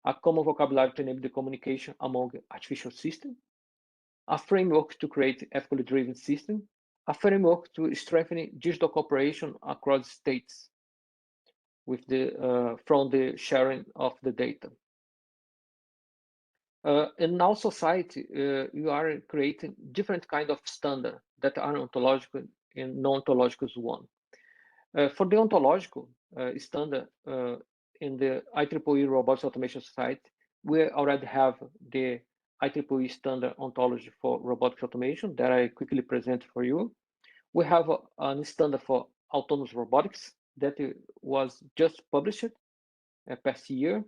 a common vocabulary to enable the communication among artificial systems, a framework to create ethically driven systems, a framework to strengthen digital cooperation across states with from the sharing of the data. In now society, you are creating different kind of standards that are ontological and non-ontological one. For the ontological standard in the IEEE Robotics Automation Society, we already have the IEEE standard ontology for robotics automation that I quickly present for you. We have a standard for autonomous robotics that was just published past year.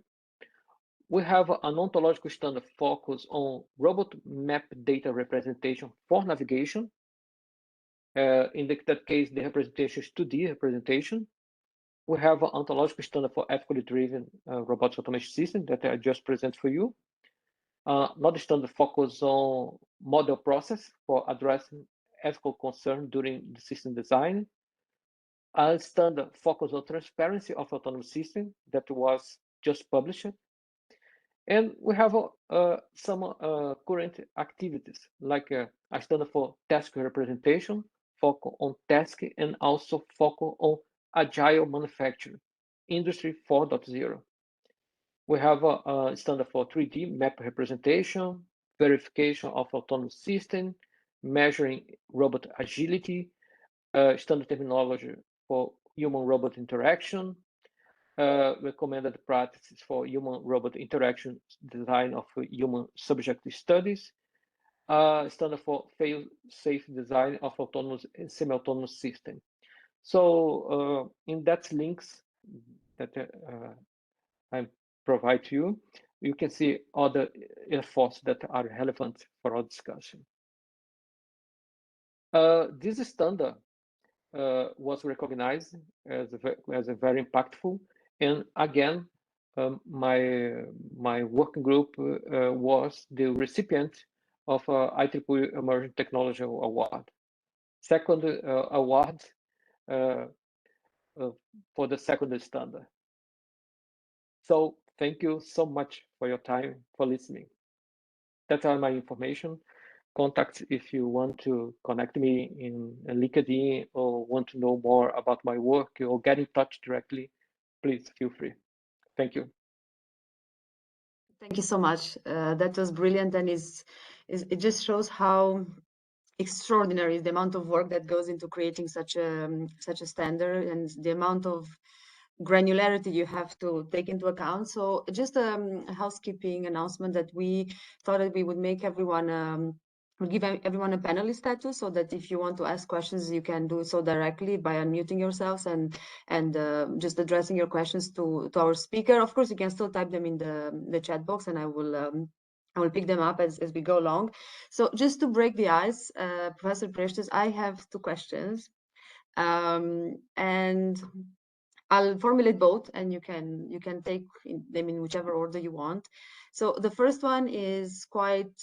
We have an ontological standard focus on robot map data representation for navigation. In that case, the representation is 2D representation. We have an ontological standard for ethically driven robotics automation system that I just present for you. Another standard focus on model process for addressing ethical concern during the system design. A standard focus on transparency of autonomous system that was just published. And we have some current activities, like a standard for task representation, focus on task, and also focus on agile manufacturing, Industry 4.0. We have a standard for 3D map representation, verification of autonomous system, measuring robot agility, standard terminology for human-robot interaction, recommended practices for human-robot interaction design of human subject studies, standard for fail-safe design of autonomous and semi-autonomous system. So in that links that I provide to you, you can see other efforts that are relevant for our discussion. This standard was recognized as a very impactful, and again, my working group was the recipient of IEEE Emerging Technology Award, second award for the second standard. So thank you so much for your time, for listening. That's all my information. Contact if you want to connect me in LinkedIn or want to know more about my work or get in touch directly, please feel free. Thank you. Thank you so much. That was brilliant, and it just shows how extraordinary is the amount of work that goes into creating such a standard, and the amount of granularity you have to take into account. So just a housekeeping announcement that we thought that we would make everyone we'll give everyone a panelist status, so that if you want to ask questions, you can do so directly by unmuting yourselves and just addressing your questions to our speaker. Of course, you can still type them in the chat box, and I will pick them up as we go along. So just to break the ice, Professor Prestes, I have two questions, and I'll formulate both, and you can take them in whichever order you want. So the first one is quite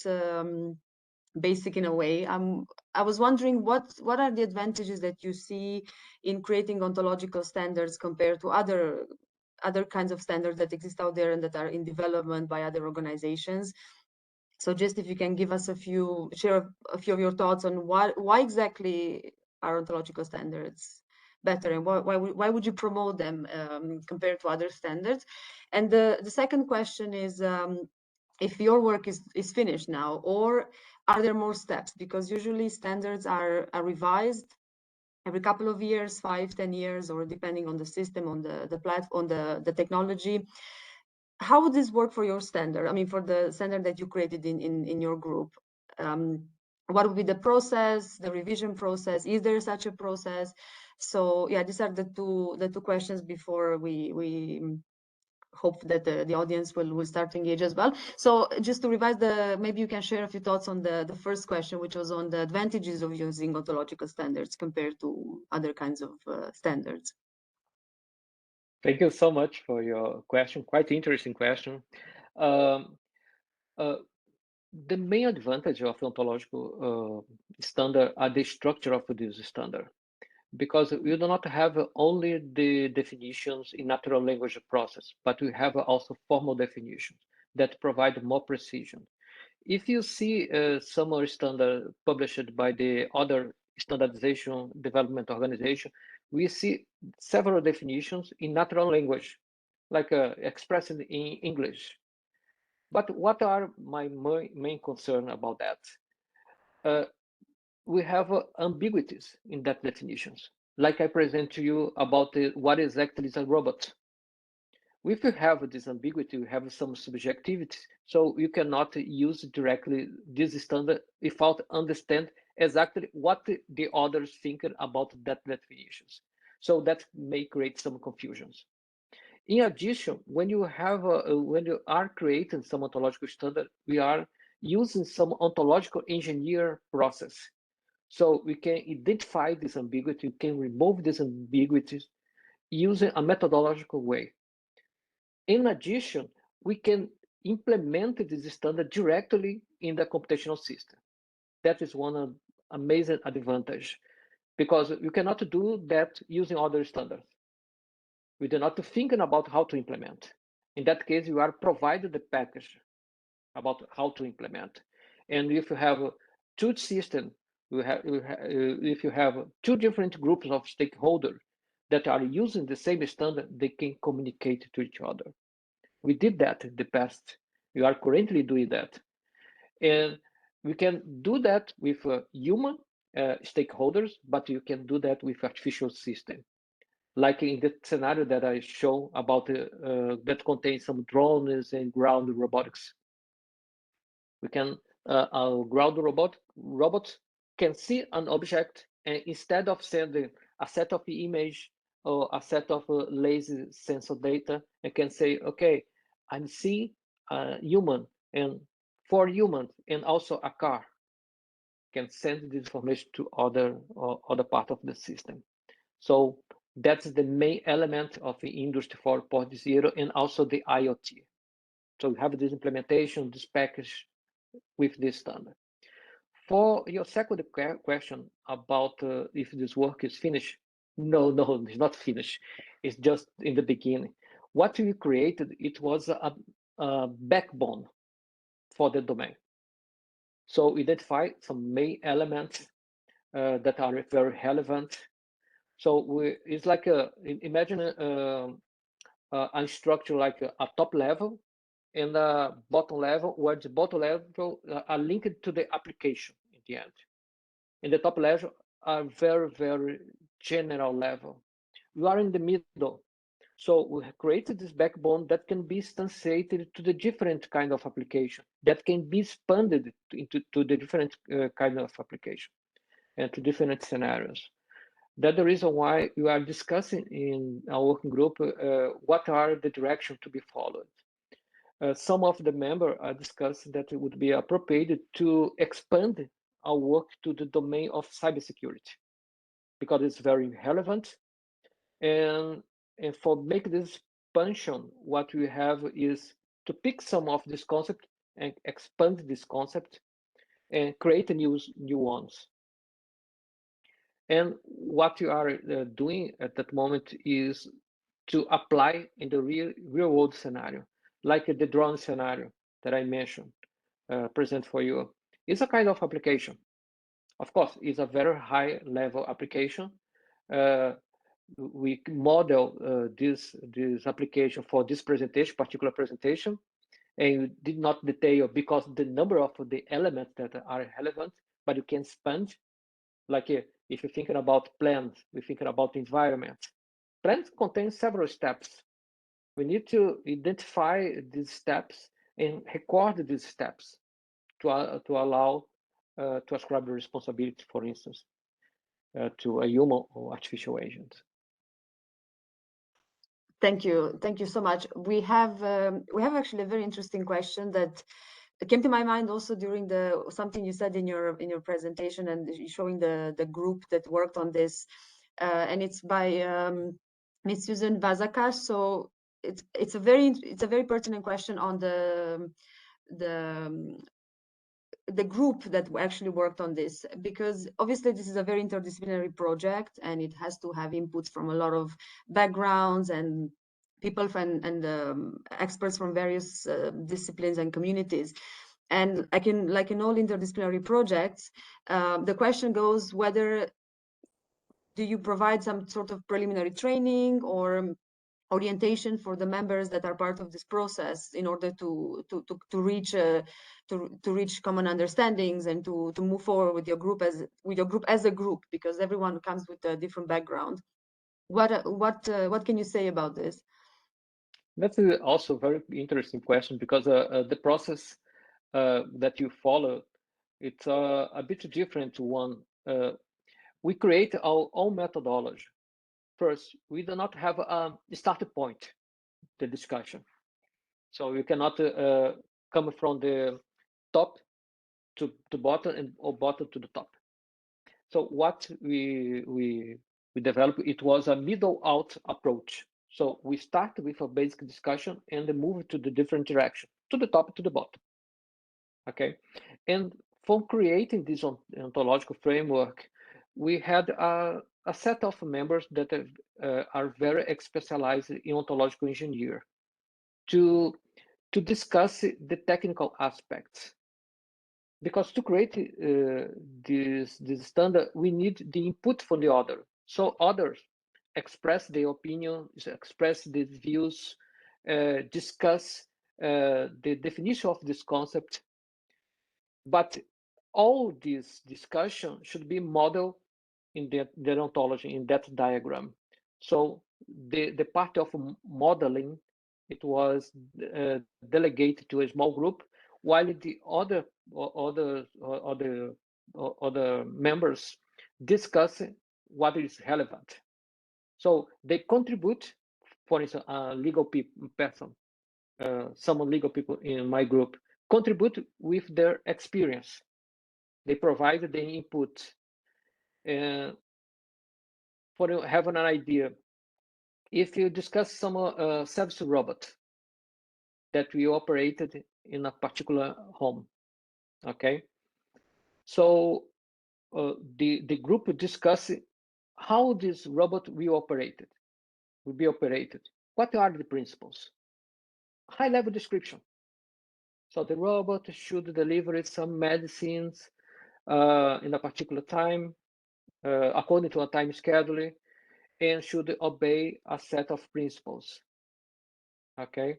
basic in a way. I was wondering what are the advantages that you see in creating ontological standards compared to other kinds of standards that exist out there and that are in development by other organizations. So just if you can give us share a few of your thoughts on why exactly are ontological standards better, and why would you promote them compared to other standards? And the second question is, if your work is finished now, or are there more steps? Because usually standards are revised every couple of years, 5, 10 years, or depending on the system, on the platform, the technology. How would this work for your standard? I mean, for the standard that you created in your group, what would be the process, the revision process? Is there such a process? So yeah, these are the two questions before we hope that the audience will start to engage as well. So just to revise, maybe you can share a few thoughts on the first question, which was on the advantages of using ontological standards compared to other kinds of standards. Thank you so much for your question. Quite interesting question. The main advantage of ontological standard are the structure of this standard, because you do not have only the definitions in natural language process, but we have also formal definitions that provide more precision. If you see some standard published by the other standardization development organization, we see several definitions in natural language, like expressed in English. But what are my main concern about that? We have ambiguities in that definitions. Like I present to you about what exactly is a robot. If you have this ambiguity, you have some subjectivity, so you cannot use directly this standard without understand exactly what the others think about that definitions. So that may create some confusions. In addition, when you are creating some ontological standard, we are using some ontological engineer process. So we can identify this ambiguity, we can remove these ambiguities using a methodological way. In addition, we can implement this standard directly in the computational system. That is one amazing advantage, because you cannot do that using other standards. We do not thinking about how to implement. In that case, you are provided the package about how to implement. And if you have two systems, if you have two different groups of stakeholders that are using the same standard, they can communicate to each other. We did that in the past. We are currently doing that. And we can do that with human stakeholders, but you can do that with artificial system. Like in the scenario that I show about that contains some drones and ground robotics. We can, our ground robot can see an object, and instead of sending a set of image or a set of lazy sensor data, it can say, okay, I'm seeing a human and 4 humans and also a car. Can send this information to other part of the system. So that's the main element of the Industry 4.0 and also the IoT. So we have this implementation, this package with this standard. For your second question about if this work is finished, no, it's not finished. It's just in the beginning. What we created, it was a backbone for the domain. So identify some main elements that are very relevant. So it's like imagine a structure like a top level, and the bottom level, where the bottom level are linked to the application in the end. And the top level are very, very general level. You are in the middle. So we have created this backbone that can be instantiated to the different kind of application, that can be expanded into to the different kind of application and to different scenarios. That's the reason why we are discussing in our working group what are the direction to be followed. Some of the members are discussing that it would be appropriate to expand our work to the domain of cybersecurity because it's very relevant. And for make this expansion, what we have is to pick some of this concept and expand this concept and create new ones. And what you are doing at that moment is to apply in the real world scenario, like the drone scenario that I mentioned, present for you. It's a kind of application. Of course, it's a very high level application. We model this application for this presentation, particular presentation, and did not detail because the number of the elements that are relevant, but you can expand. Like if you're thinking about plans, we're thinking about environment. Plans contain several steps. We need to identify these steps and record these steps to allow to ascribe the responsibility, for instance, to a human or artificial agent. Thank you so much. We have actually a very interesting question that came to my mind also during something you said in your presentation and showing the group that worked on this, and it's by Ms. Susan Vazakas. So it's a very pertinent question on the group that actually worked on this, because obviously this is a very interdisciplinary project and it has to have inputs from a lot of backgrounds and people and experts from various disciplines and communities. And like in all interdisciplinary projects, the question goes whether do you provide some sort of preliminary training or orientation for the members that are part of this process in order to reach common understandings and to move forward with your group as a group, because everyone comes with a different background. What can you say about this? That's also a very interesting question because the process that you follow, it's a bit different to one. We create our own methodology. First, we do not have a starting point, the discussion. So you cannot come from the top to the bottom or bottom to the top. So what we developed, it was a middle out approach. So we start with a basic discussion and then move to the different direction, to the top, to the bottom. Okay, and for creating this ontological framework, we had a set of members that are very specialized in ontological engineer to discuss the technical aspects. Because to create this standard, we need the input from the other. So others express their opinion, express their views, discuss the definition of this concept. But all this discussion should be modeled in the ontology, in that diagram. So the part of modeling, it was delegated to a small group, while the other members discuss what is relevant. So they contribute, for instance, a legal person, some legal people in my group contribute with their experience. They provide the input. For having an idea, if you discuss some service robot that we operated in a particular home, okay? So the group would discuss how this robot will be operated. What are the principles? High-level description. So the robot should deliver some medicines in a particular time, according to a time schedule, and should obey a set of principles. Okay,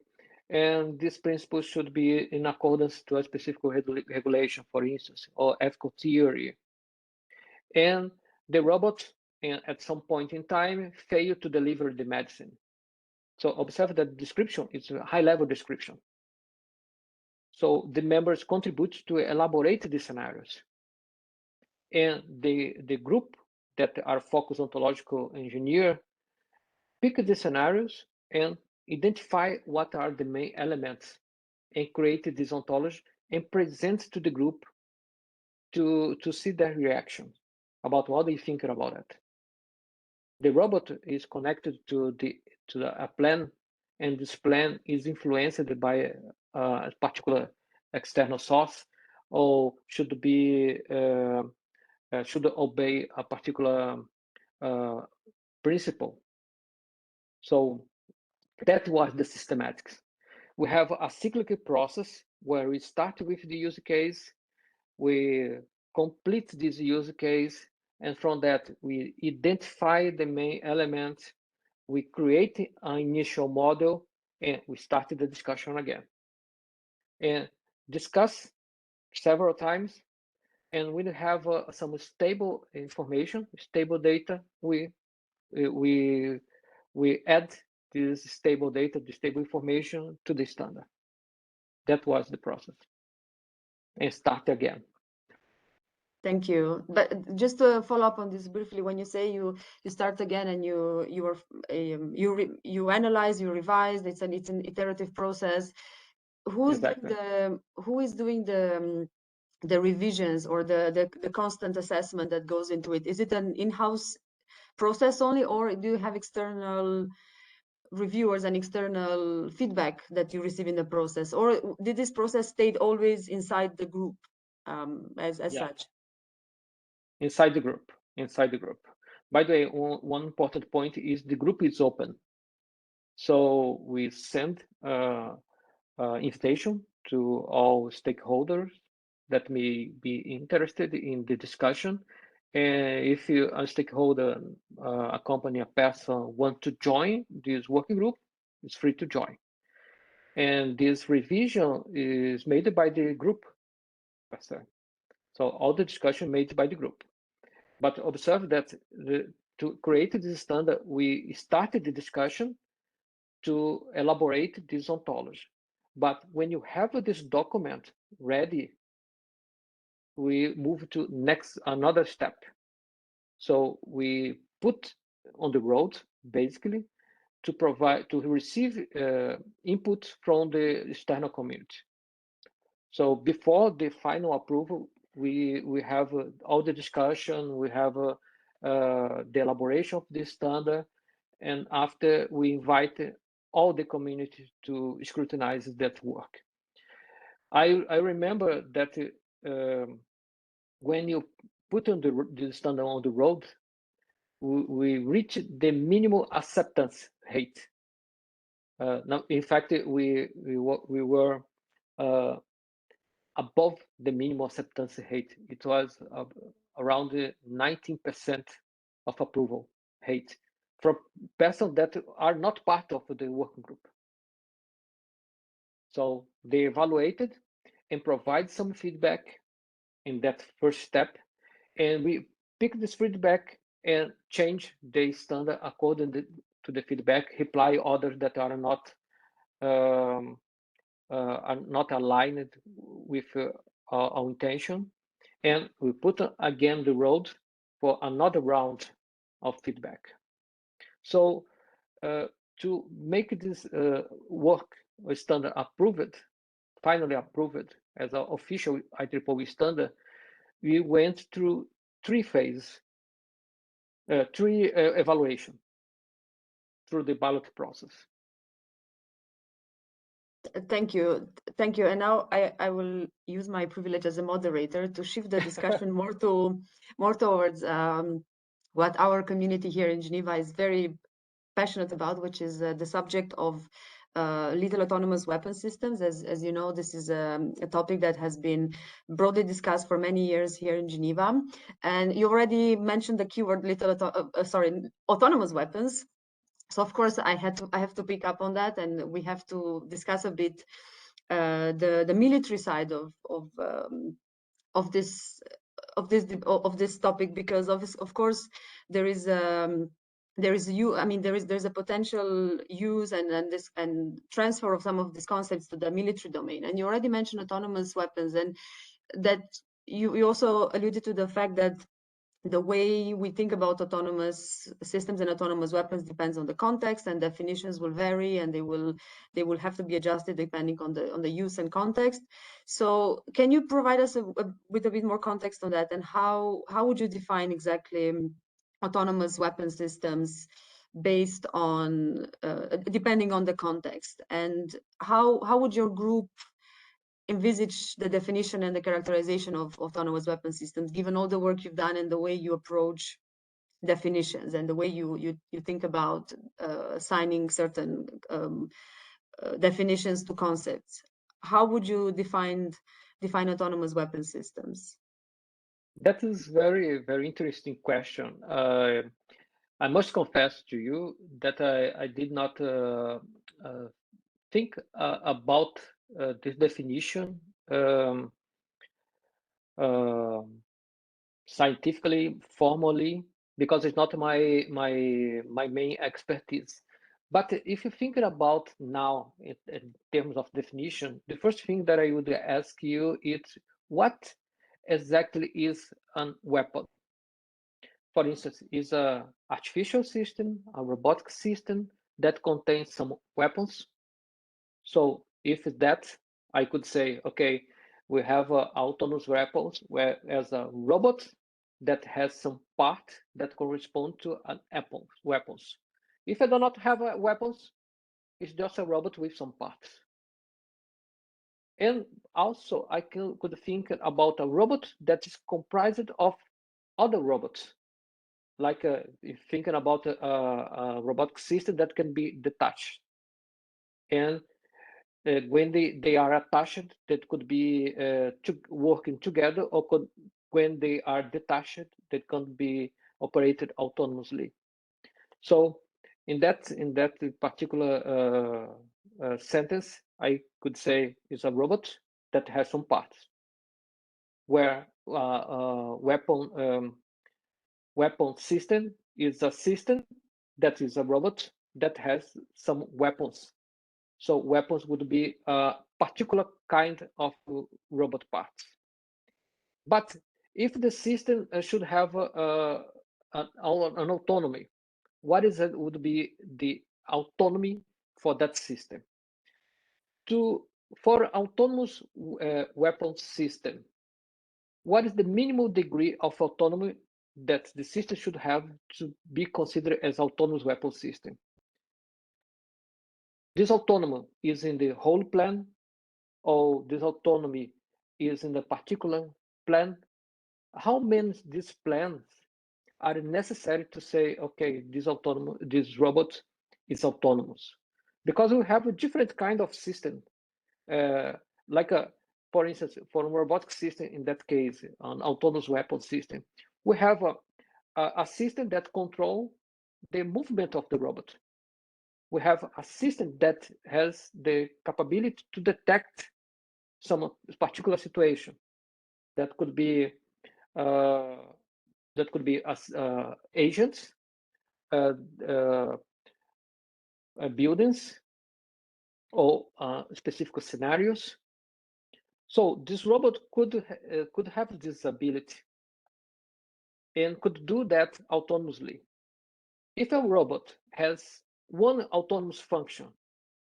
and this principle should be in accordance to a specific regulation, for instance, or ethical theory. And the robot, at some point in time, failed to deliver the medicine. So observe that description is a high-level description. So the members contribute to elaborate the scenarios. And the group that are focused ontological engineer pick the scenarios and identify what are the main elements and create this ontology and present to the group to see their reaction about what they think about it. The robot is connected to a plan, and this plan is influenced by a particular external source, or should obey a particular principle. So that was the systematics. We have a cyclical process where we start with the use case, we complete this use case, and from that we identify the main elements, we create an initial model, and we start the discussion again. And discuss several times, and when we have some stable information, stable data, we add this stable data, the stable information to the standard. That was the process. And start again. Thank you. But just to follow up on this briefly, when you say you start again and you analyze, you revise, it's an iterative process. Who is doing the revisions or the constant assessment that goes into it? Is it an in-house process only, or do you have external reviewers and external feedback that you receive in the process, or did this process stay always inside the group as such? Inside the group. By the way, one important point is the group is open. So we send invitation to all stakeholders that may be interested in the discussion. And if a stakeholder, a company, a person want to join this working group, it's free to join. And this revision is made by the group. So all the discussion made by the group. But observe that to create this standard, we started the discussion to elaborate this ontology. But when you have this document ready, we move to another step. So we put on the road, basically, to receive input from the external community. So before the final approval, we have all the discussion, we have the elaboration of this standard, and after we invite all the community to scrutinize that work. I remember that when you put on the standard on the road, we reached the minimum acceptance rate. Now, in fact, we were above the minimum acceptance rate. It was around 19% of approval rate from persons that are not part of the working group. So they evaluated and provide some feedback in that first step, and we pick this feedback and change the standard according to the feedback, reply others that are not aligned with our intention, and we put again the road for another round of feedback. So to make this work standard approved, finally approved as an official IEEE standard, we went through three phases, three evaluation through the ballot process. Thank you. And now I will use my privilege as a moderator to shift the discussion more towards what our community here in Geneva is very passionate about, which is the subject of lethal autonomous weapon systems. As you know, this is a topic that has been broadly discussed for many years here in Geneva. And you already mentioned the keyword autonomous weapons. So of course I have to pick up on that, and we have to discuss a bit the military side of this topic, because of course there's a potential use and transfer of some of these concepts to the military domain. And you already mentioned autonomous weapons, and that you also alluded to the fact that the way we think about autonomous systems and autonomous weapons depends on the context, and definitions will vary, and they will have to be adjusted depending on the use and context. So can you provide us with a bit more context on that, and how would you define exactly autonomous weapon systems based on depending on the context, and how would your group envisage the definition and the characterization of autonomous weapon systems, given all the work you've done and the way you approach definitions and the way you think about assigning certain definitions to concepts? How would you define autonomous weapon systems? That is very interesting question. I must confess to you that I did not think about this definition scientifically, formally, because it's not my main expertise. But if you think about now in terms of definition, the first thing that I would ask you is what exactly is a weapon? For instance, is a artificial system, a robotic system that contains some weapons? So if that, I could say, okay, we have autonomous weapons, whereas a robot that has some part that correspond to an Apple weapons. If I do not have weapons, it's just a robot with some parts. And also, I could think about a robot that is comprised of other robots, like thinking about a robotic system that can be detached. And when they are attached, that could be working together, or when they are detached, that can be operated autonomously. So in that particular sentence, I could say is a robot that has some parts, where weapon system is a system that is a robot that has some weapons. So weapons would be a particular kind of robot parts. But if the system should have an autonomy, what is it would be the autonomy for that system? For autonomous weapon system, what is the minimal degree of autonomy that the system should have to be considered as autonomous weapon system? This autonomy is in the whole plan, or this autonomy is in a particular plan? How many these plans are necessary to say, okay, this robot is autonomous? Because we have a different kind of system, for instance, for a robotic system, in that case, an autonomous weapon system, we have a system that controls the movement of the robot. We have a system that has the capability to detect some particular situation. That could be as agents, buildings, or specific scenarios. So this robot could have this ability and could do that autonomously. If a robot has one autonomous function,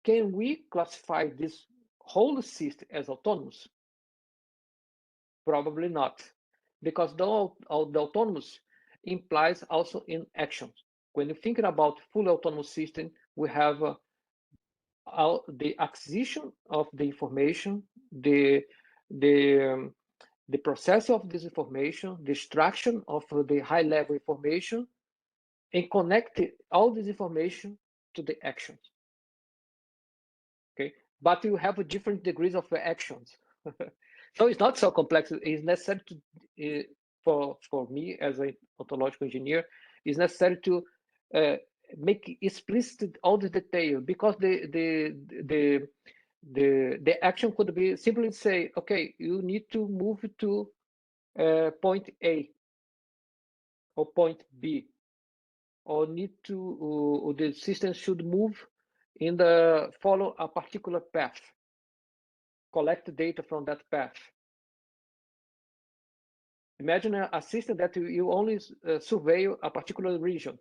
can we classify this whole system as autonomous? Probably not, because the autonomous implies also in actions. When you're thinking about full autonomous system, we have the acquisition of the information, the process of this information, the extraction of the high-level information, and connect all this information to the actions. Okay, but you have different degrees of actions. So it's not so complex. It's necessary to, for me as an ontological engineer, it's necessary to make explicit all the detail, because the action could be simply say, okay, you need to move to point A or point B, or need to, or the system should move in the follow a particular path, collect data from that path. Imagine a system that you only survey a particular region.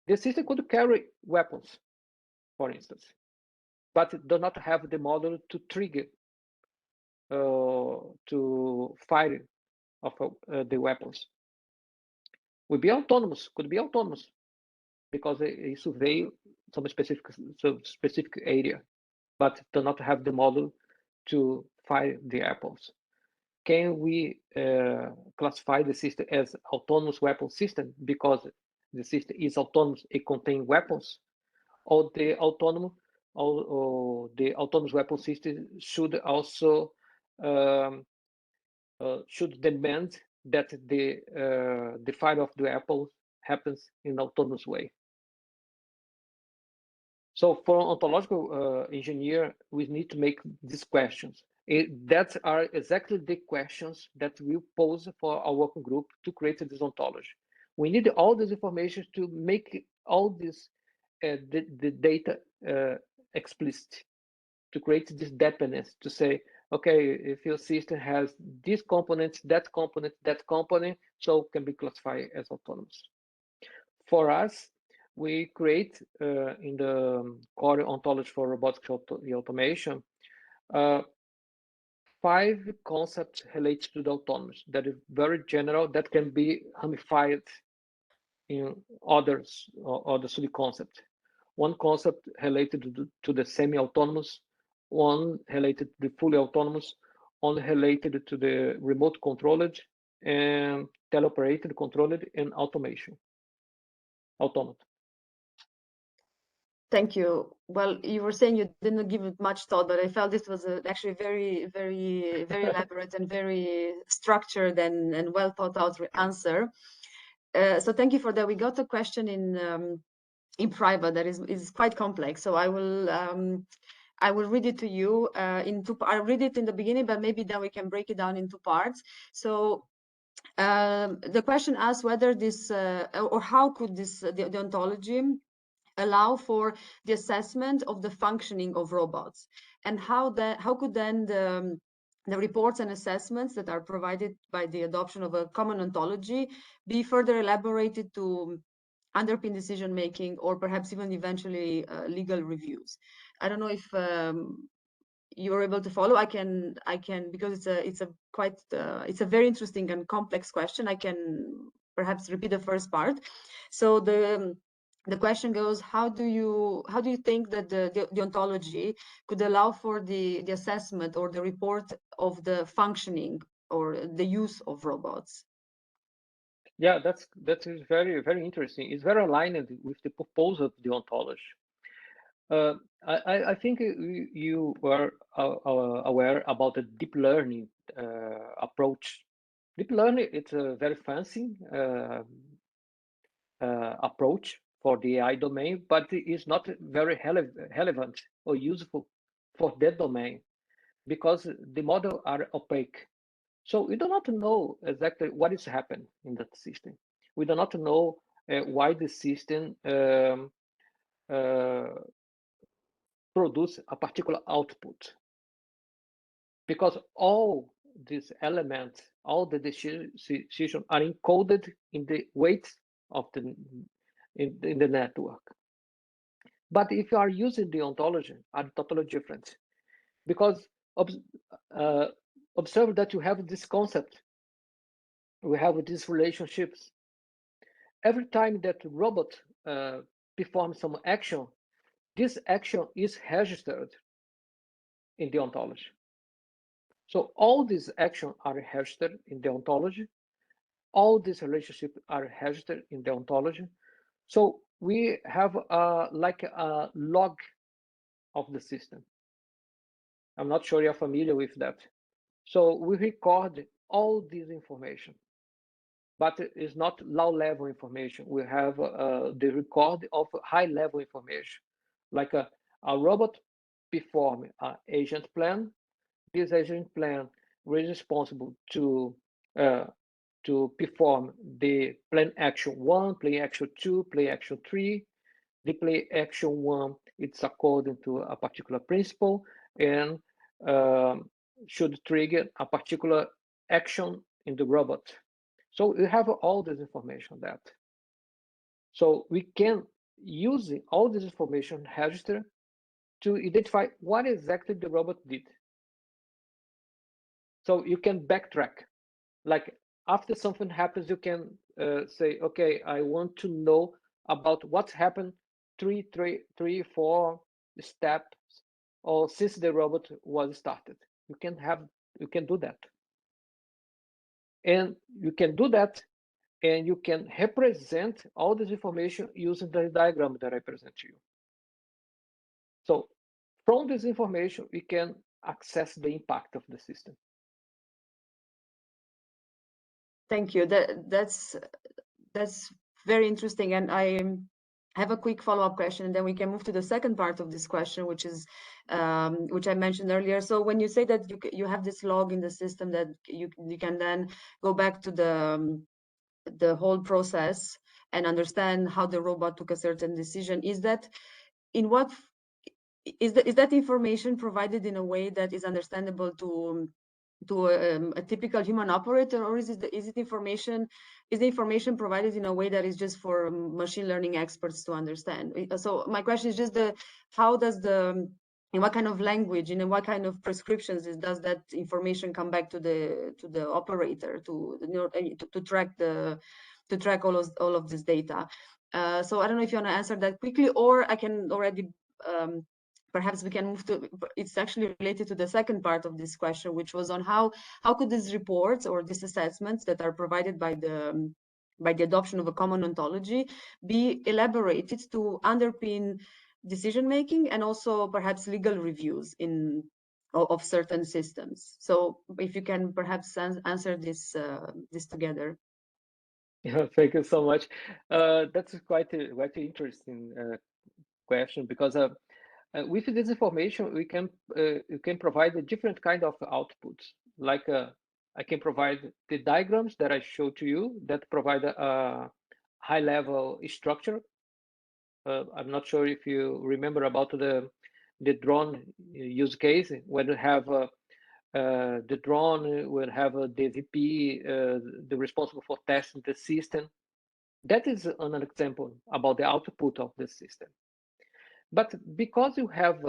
The system could carry weapons, for instance, but it does not have the model to trigger to fire of the weapons. Could be autonomous, because it survey some specific area, but do not have the model to fire the apples. Can we classify the system as autonomous weapon system because the system is autonomous, it contains weapons, or the autonomous weapon system should also should demand that the fire of the apple happens in an autonomous way. So for ontological engineer, we need to make these questions. That are exactly the questions that we pose for our working group to create this ontology. We need all this information to make all this the data explicit, to create this dependence, to say, okay, if your system has this component, that component, so can be classified as autonomous. For us, we create in the core ontology for robotics automation 5 concepts related to the autonomous that is very general, that can be ramified in other sub-concepts. One concept related to the semi-autonomous, one related to the fully autonomous, one related to the remote controlled and teleoperated controlled and automation. Autonomous. Thank you. Well, you were saying you didn't give it much thought, but I felt this was actually very, very, very elaborate and very structured and well thought out answer. So thank you for that. We got a question in private that is quite complex. So I will read it to you I'll read it in the beginning, but maybe then we can break it down into parts. So the question asks whether this or how could this the ontology allow for the assessment of the functioning of robots, and how could then the reports and assessments that are provided by the adoption of a common ontology be further elaborated to underpin decision making, or perhaps even eventually legal reviews. I don't know if you are able to follow. I can because it's a very interesting and complex question. I can perhaps repeat the first part. So the question goes, how do you think that the ontology could allow for the assessment or the report of the functioning or the use of robots? Yeah, that is very, very interesting. It's very aligned with the purpose of the ontology. I think you were aware about the deep learning approach. Deep learning, it's a very fancy approach for the AI domain, but it's not very relevant or useful for that domain because the models are opaque. So we do not know exactly what is happening in that system. We do not know why the system produce a particular output, because all these elements, all the decisions are encoded in the weights of in the network. But if you are using the ontology, are totally different, because observe that you have this concept, we have these relationships. Every time that robot performs some action, this action is registered in the ontology. So all these actions are registered in the ontology. All these relationships are registered in the ontology. So we have like a log of the system. I'm not sure you're familiar with that. So we record all this information. but it's not low-level information. We have the record of high-level information, like a robot perform an agent plan. This agent plan is responsible to perform the plan action 1, plan action 2, plan action 3. The plan action 1, it's according to a particular principle and should trigger a particular action in the robot. So we have all this information that. So we can use all this information register to identify what exactly the robot did. So you can backtrack. Like after something happens, you can say, okay, I want to know about what happened 3, 4 steps or since the robot was started. You can do that. And you can do that, and you can represent all this information using the diagram that I present to you. So from this information, we can access the impact of the system. Thank you. That's very interesting. And I have a quick follow-up question, and then we can move to the second part of this question, which is which I mentioned earlier. So when you say that you have this log in the system that you can then go back to the whole process and understand how the robot took a certain decision, is that information provided in a way that is understandable to a typical human operator, or is the information provided in a way that is just for machine learning experts to understand? So my question is just how does in what kind of language and in what kind of prescriptions does that information come back to the operator to track all of this data? So I don't know if you want to answer that quickly, or I can already perhaps we can move to, it's actually related to the second part of this question, which was on how could these reports or these assessments that are provided by the adoption of a common ontology be elaborated to underpin decision making and also perhaps legal reviews of certain systems. So if you can perhaps answer this together. Yeah, thank you so much. That's quite an interesting question, because with this information, we can you can provide a different kind of outputs. Like I can provide the diagrams that I showed to you that provide a high-level structure. I'm not sure if you remember about the drone use case, when you have the drone will have the VP, the responsible for testing the system. That is an example about the output of the system. But because you have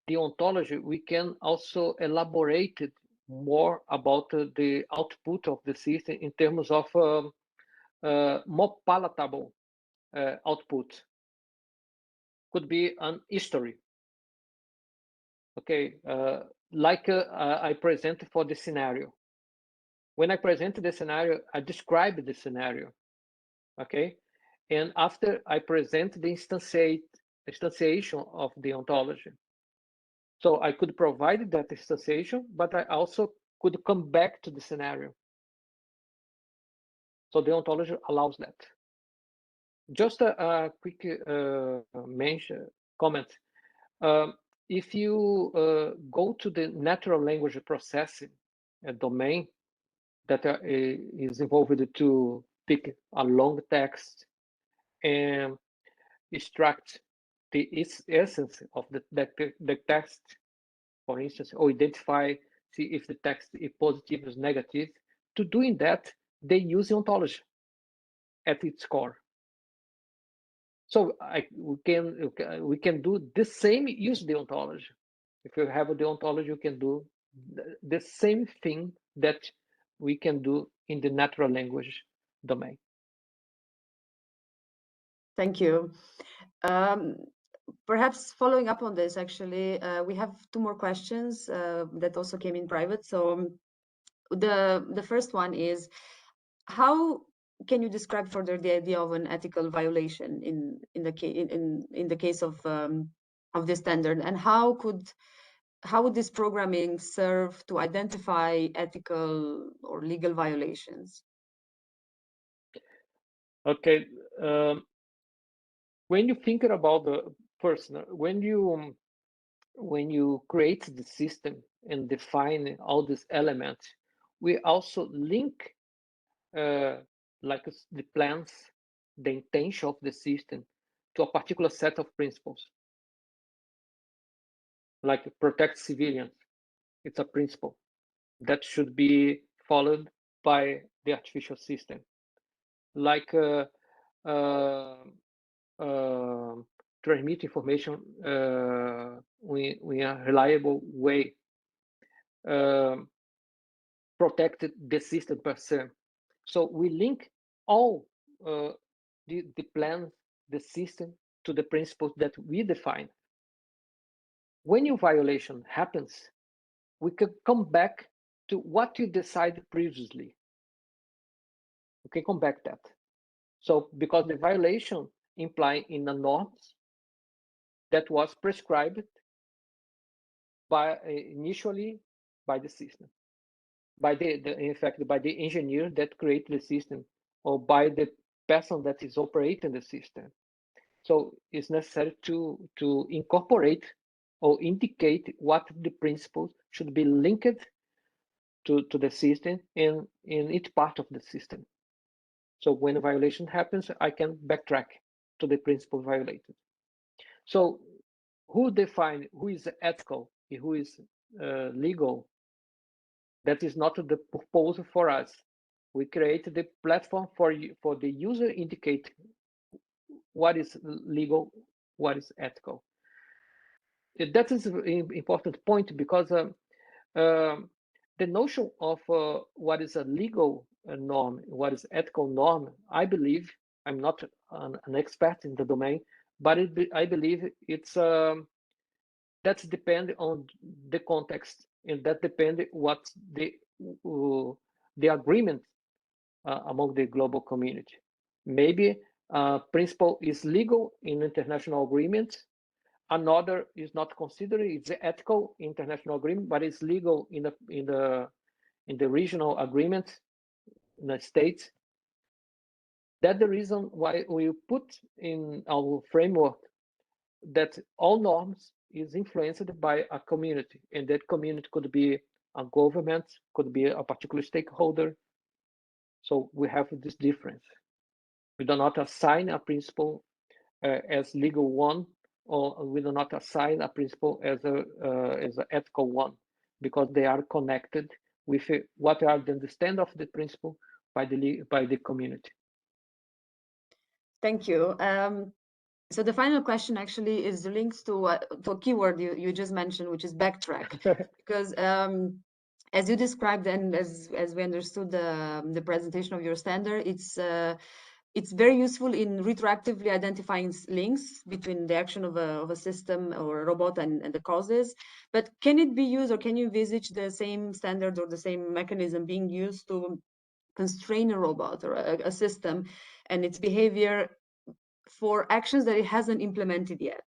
the ontology, we can also elaborate it more about the output of the system in terms of more palatable output. Could be an history. Okay, like I presented for the scenario. When I present the scenario, I describe the scenario. Okay, and after I present the instantiation of the ontology. So I could provide that instantiation, but I also could come back to the scenario. So the ontology allows that. Just a quick comment. If you go to the natural language processing domain that is involved to pick a long text and extract the essence of the text, for instance, or identify, see if the text is positive or negative. To doing that, they use the ontology at its core. So we can do the same, use the ontology. If you have the ontology, you can do the same thing that we can do in the natural language domain. Thank you. Perhaps following up on this, actually, we have 2 more questions that also came in private. So the first one is, how can you describe further the idea of an ethical violation in the case of this standard, and how could how would this programming serve to identify ethical or legal violations? Okay, when you think about the person, when you create the system and define all these elements, we also link like the plans, the intention of the system to a particular set of principles, like protect civilians. It's a principle that should be followed by the artificial system, like transmit information in a reliable way, protect the system per se. So we link all the plans, the system, to the principles that we define. When a violation happens, we can come back to what you decided previously. We can come back that. So because the violation imply in the norms that was prescribed by initially by the system, by in fact by the engineer that created the system, or by the person that is operating the system. So it's necessary to incorporate or indicate what the principles should be linked to the system in each part of the system. So when a violation happens, I can backtrack to the principle violated. So who define who is ethical, who is legal? That is not the proposal for us. We create the platform for the user indicate what is legal, what is ethical. That is an important point because the notion of what is a legal norm, what is ethical norm, I believe, I'm not an expert in the domain, but I believe it's that's depend on the context, and that depend what the agreement among the global community. Maybe principle is legal in international agreements, another is not considered, it's ethical international agreement, but it's legal in the regional agreements in the states. That's the reason why we put in our framework that all norms is influenced by a community, and that community could be a government, could be a particular stakeholder. So we have this difference. We do not assign a principle as legal one, or we do not assign a principle as an ethical one, because they are connected with what are the understand of the principle by the community. Thank you. So the final question actually is linked to a keyword you just mentioned, which is backtrack, because as you described and as we understood the presentation of your standard, it's very useful in retroactively identifying links between the action of a system or a robot and the causes. But can it be used, or can you envisage the same standard or the same mechanism being used to constrain a robot or a system and its behavior for actions that it hasn't implemented yet?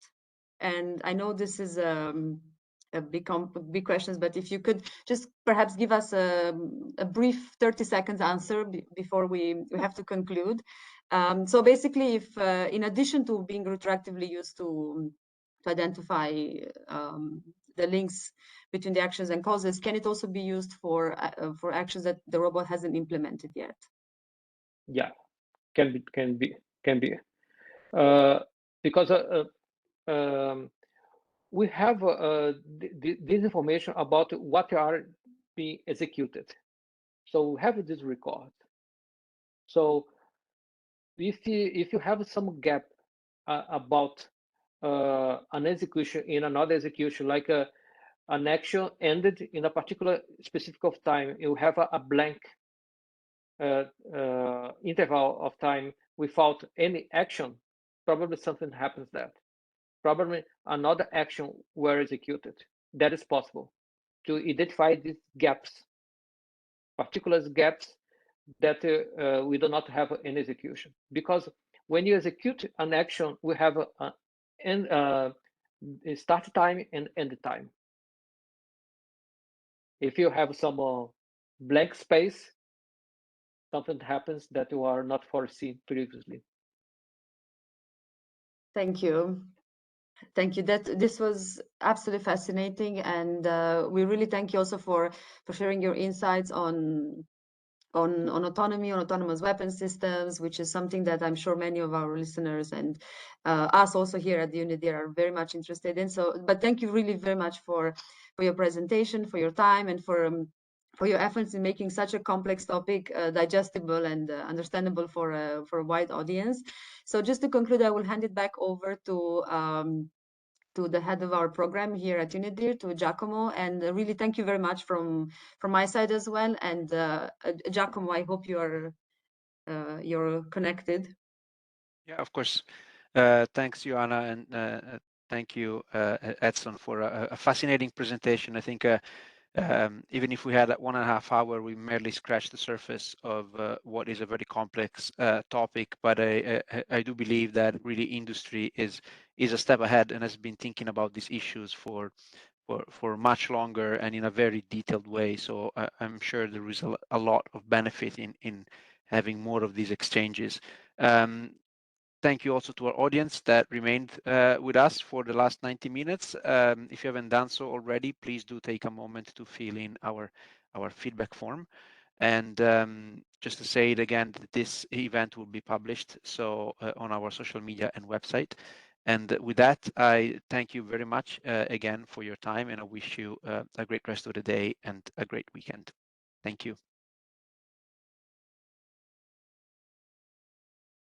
And I know this is a big questions, but if you could just perhaps give us a brief 30 seconds answer before we have to conclude. So basically, if in addition to being retroactively used to identify the links between the actions and causes, can it also be used for actions that the robot hasn't implemented yet? Yeah, can be because we have this information about what are being executed. So we have this record. So if you have some gap about an execution in another execution, like an action ended in a particular specific of time, you have a blank interval of time without any action, probably something happens there. Probably another action were executed. That is possible to identify these gaps, particular gaps that we do not have an execution. Because when you execute an action, we have a start time and end time. If you have some blank space, something happens that you are not foreseen previously. Thank you. Thank you. This was absolutely fascinating, and we really thank you also for sharing your insights on autonomy, on autonomous weapon systems, which is something that I'm sure many of our listeners and us also here at the UNIDIR are very much interested in. So, but thank you really very much for your presentation, for your time, and for your efforts in making such a complex topic digestible and understandable for a wide audience. So, just to conclude, I will hand it back over to the head of our program here at UNIDIR, to Giacomo, and really thank you very much from my side as well. And Giacomo, I hope you're connected. Yeah, of course. Thanks, Joanna, and thank you, Edson, for a fascinating presentation. I think even if we had 1.5 hours, we merely scratched the surface of what is a very complex topic. But I do believe that really industry is a step ahead and has been thinking about these issues for much longer and in a very detailed way. So I'm sure there is a lot of benefit in having more of these exchanges. Thank you also to our audience that remained with us for the last 90 minutes. If you haven't done so already, please do take a moment to fill in our feedback form. And just to say it again, this event will be published on our social media and website. And with that, I thank you very much again for your time, and I wish you a great rest of the day and a great weekend. Thank you.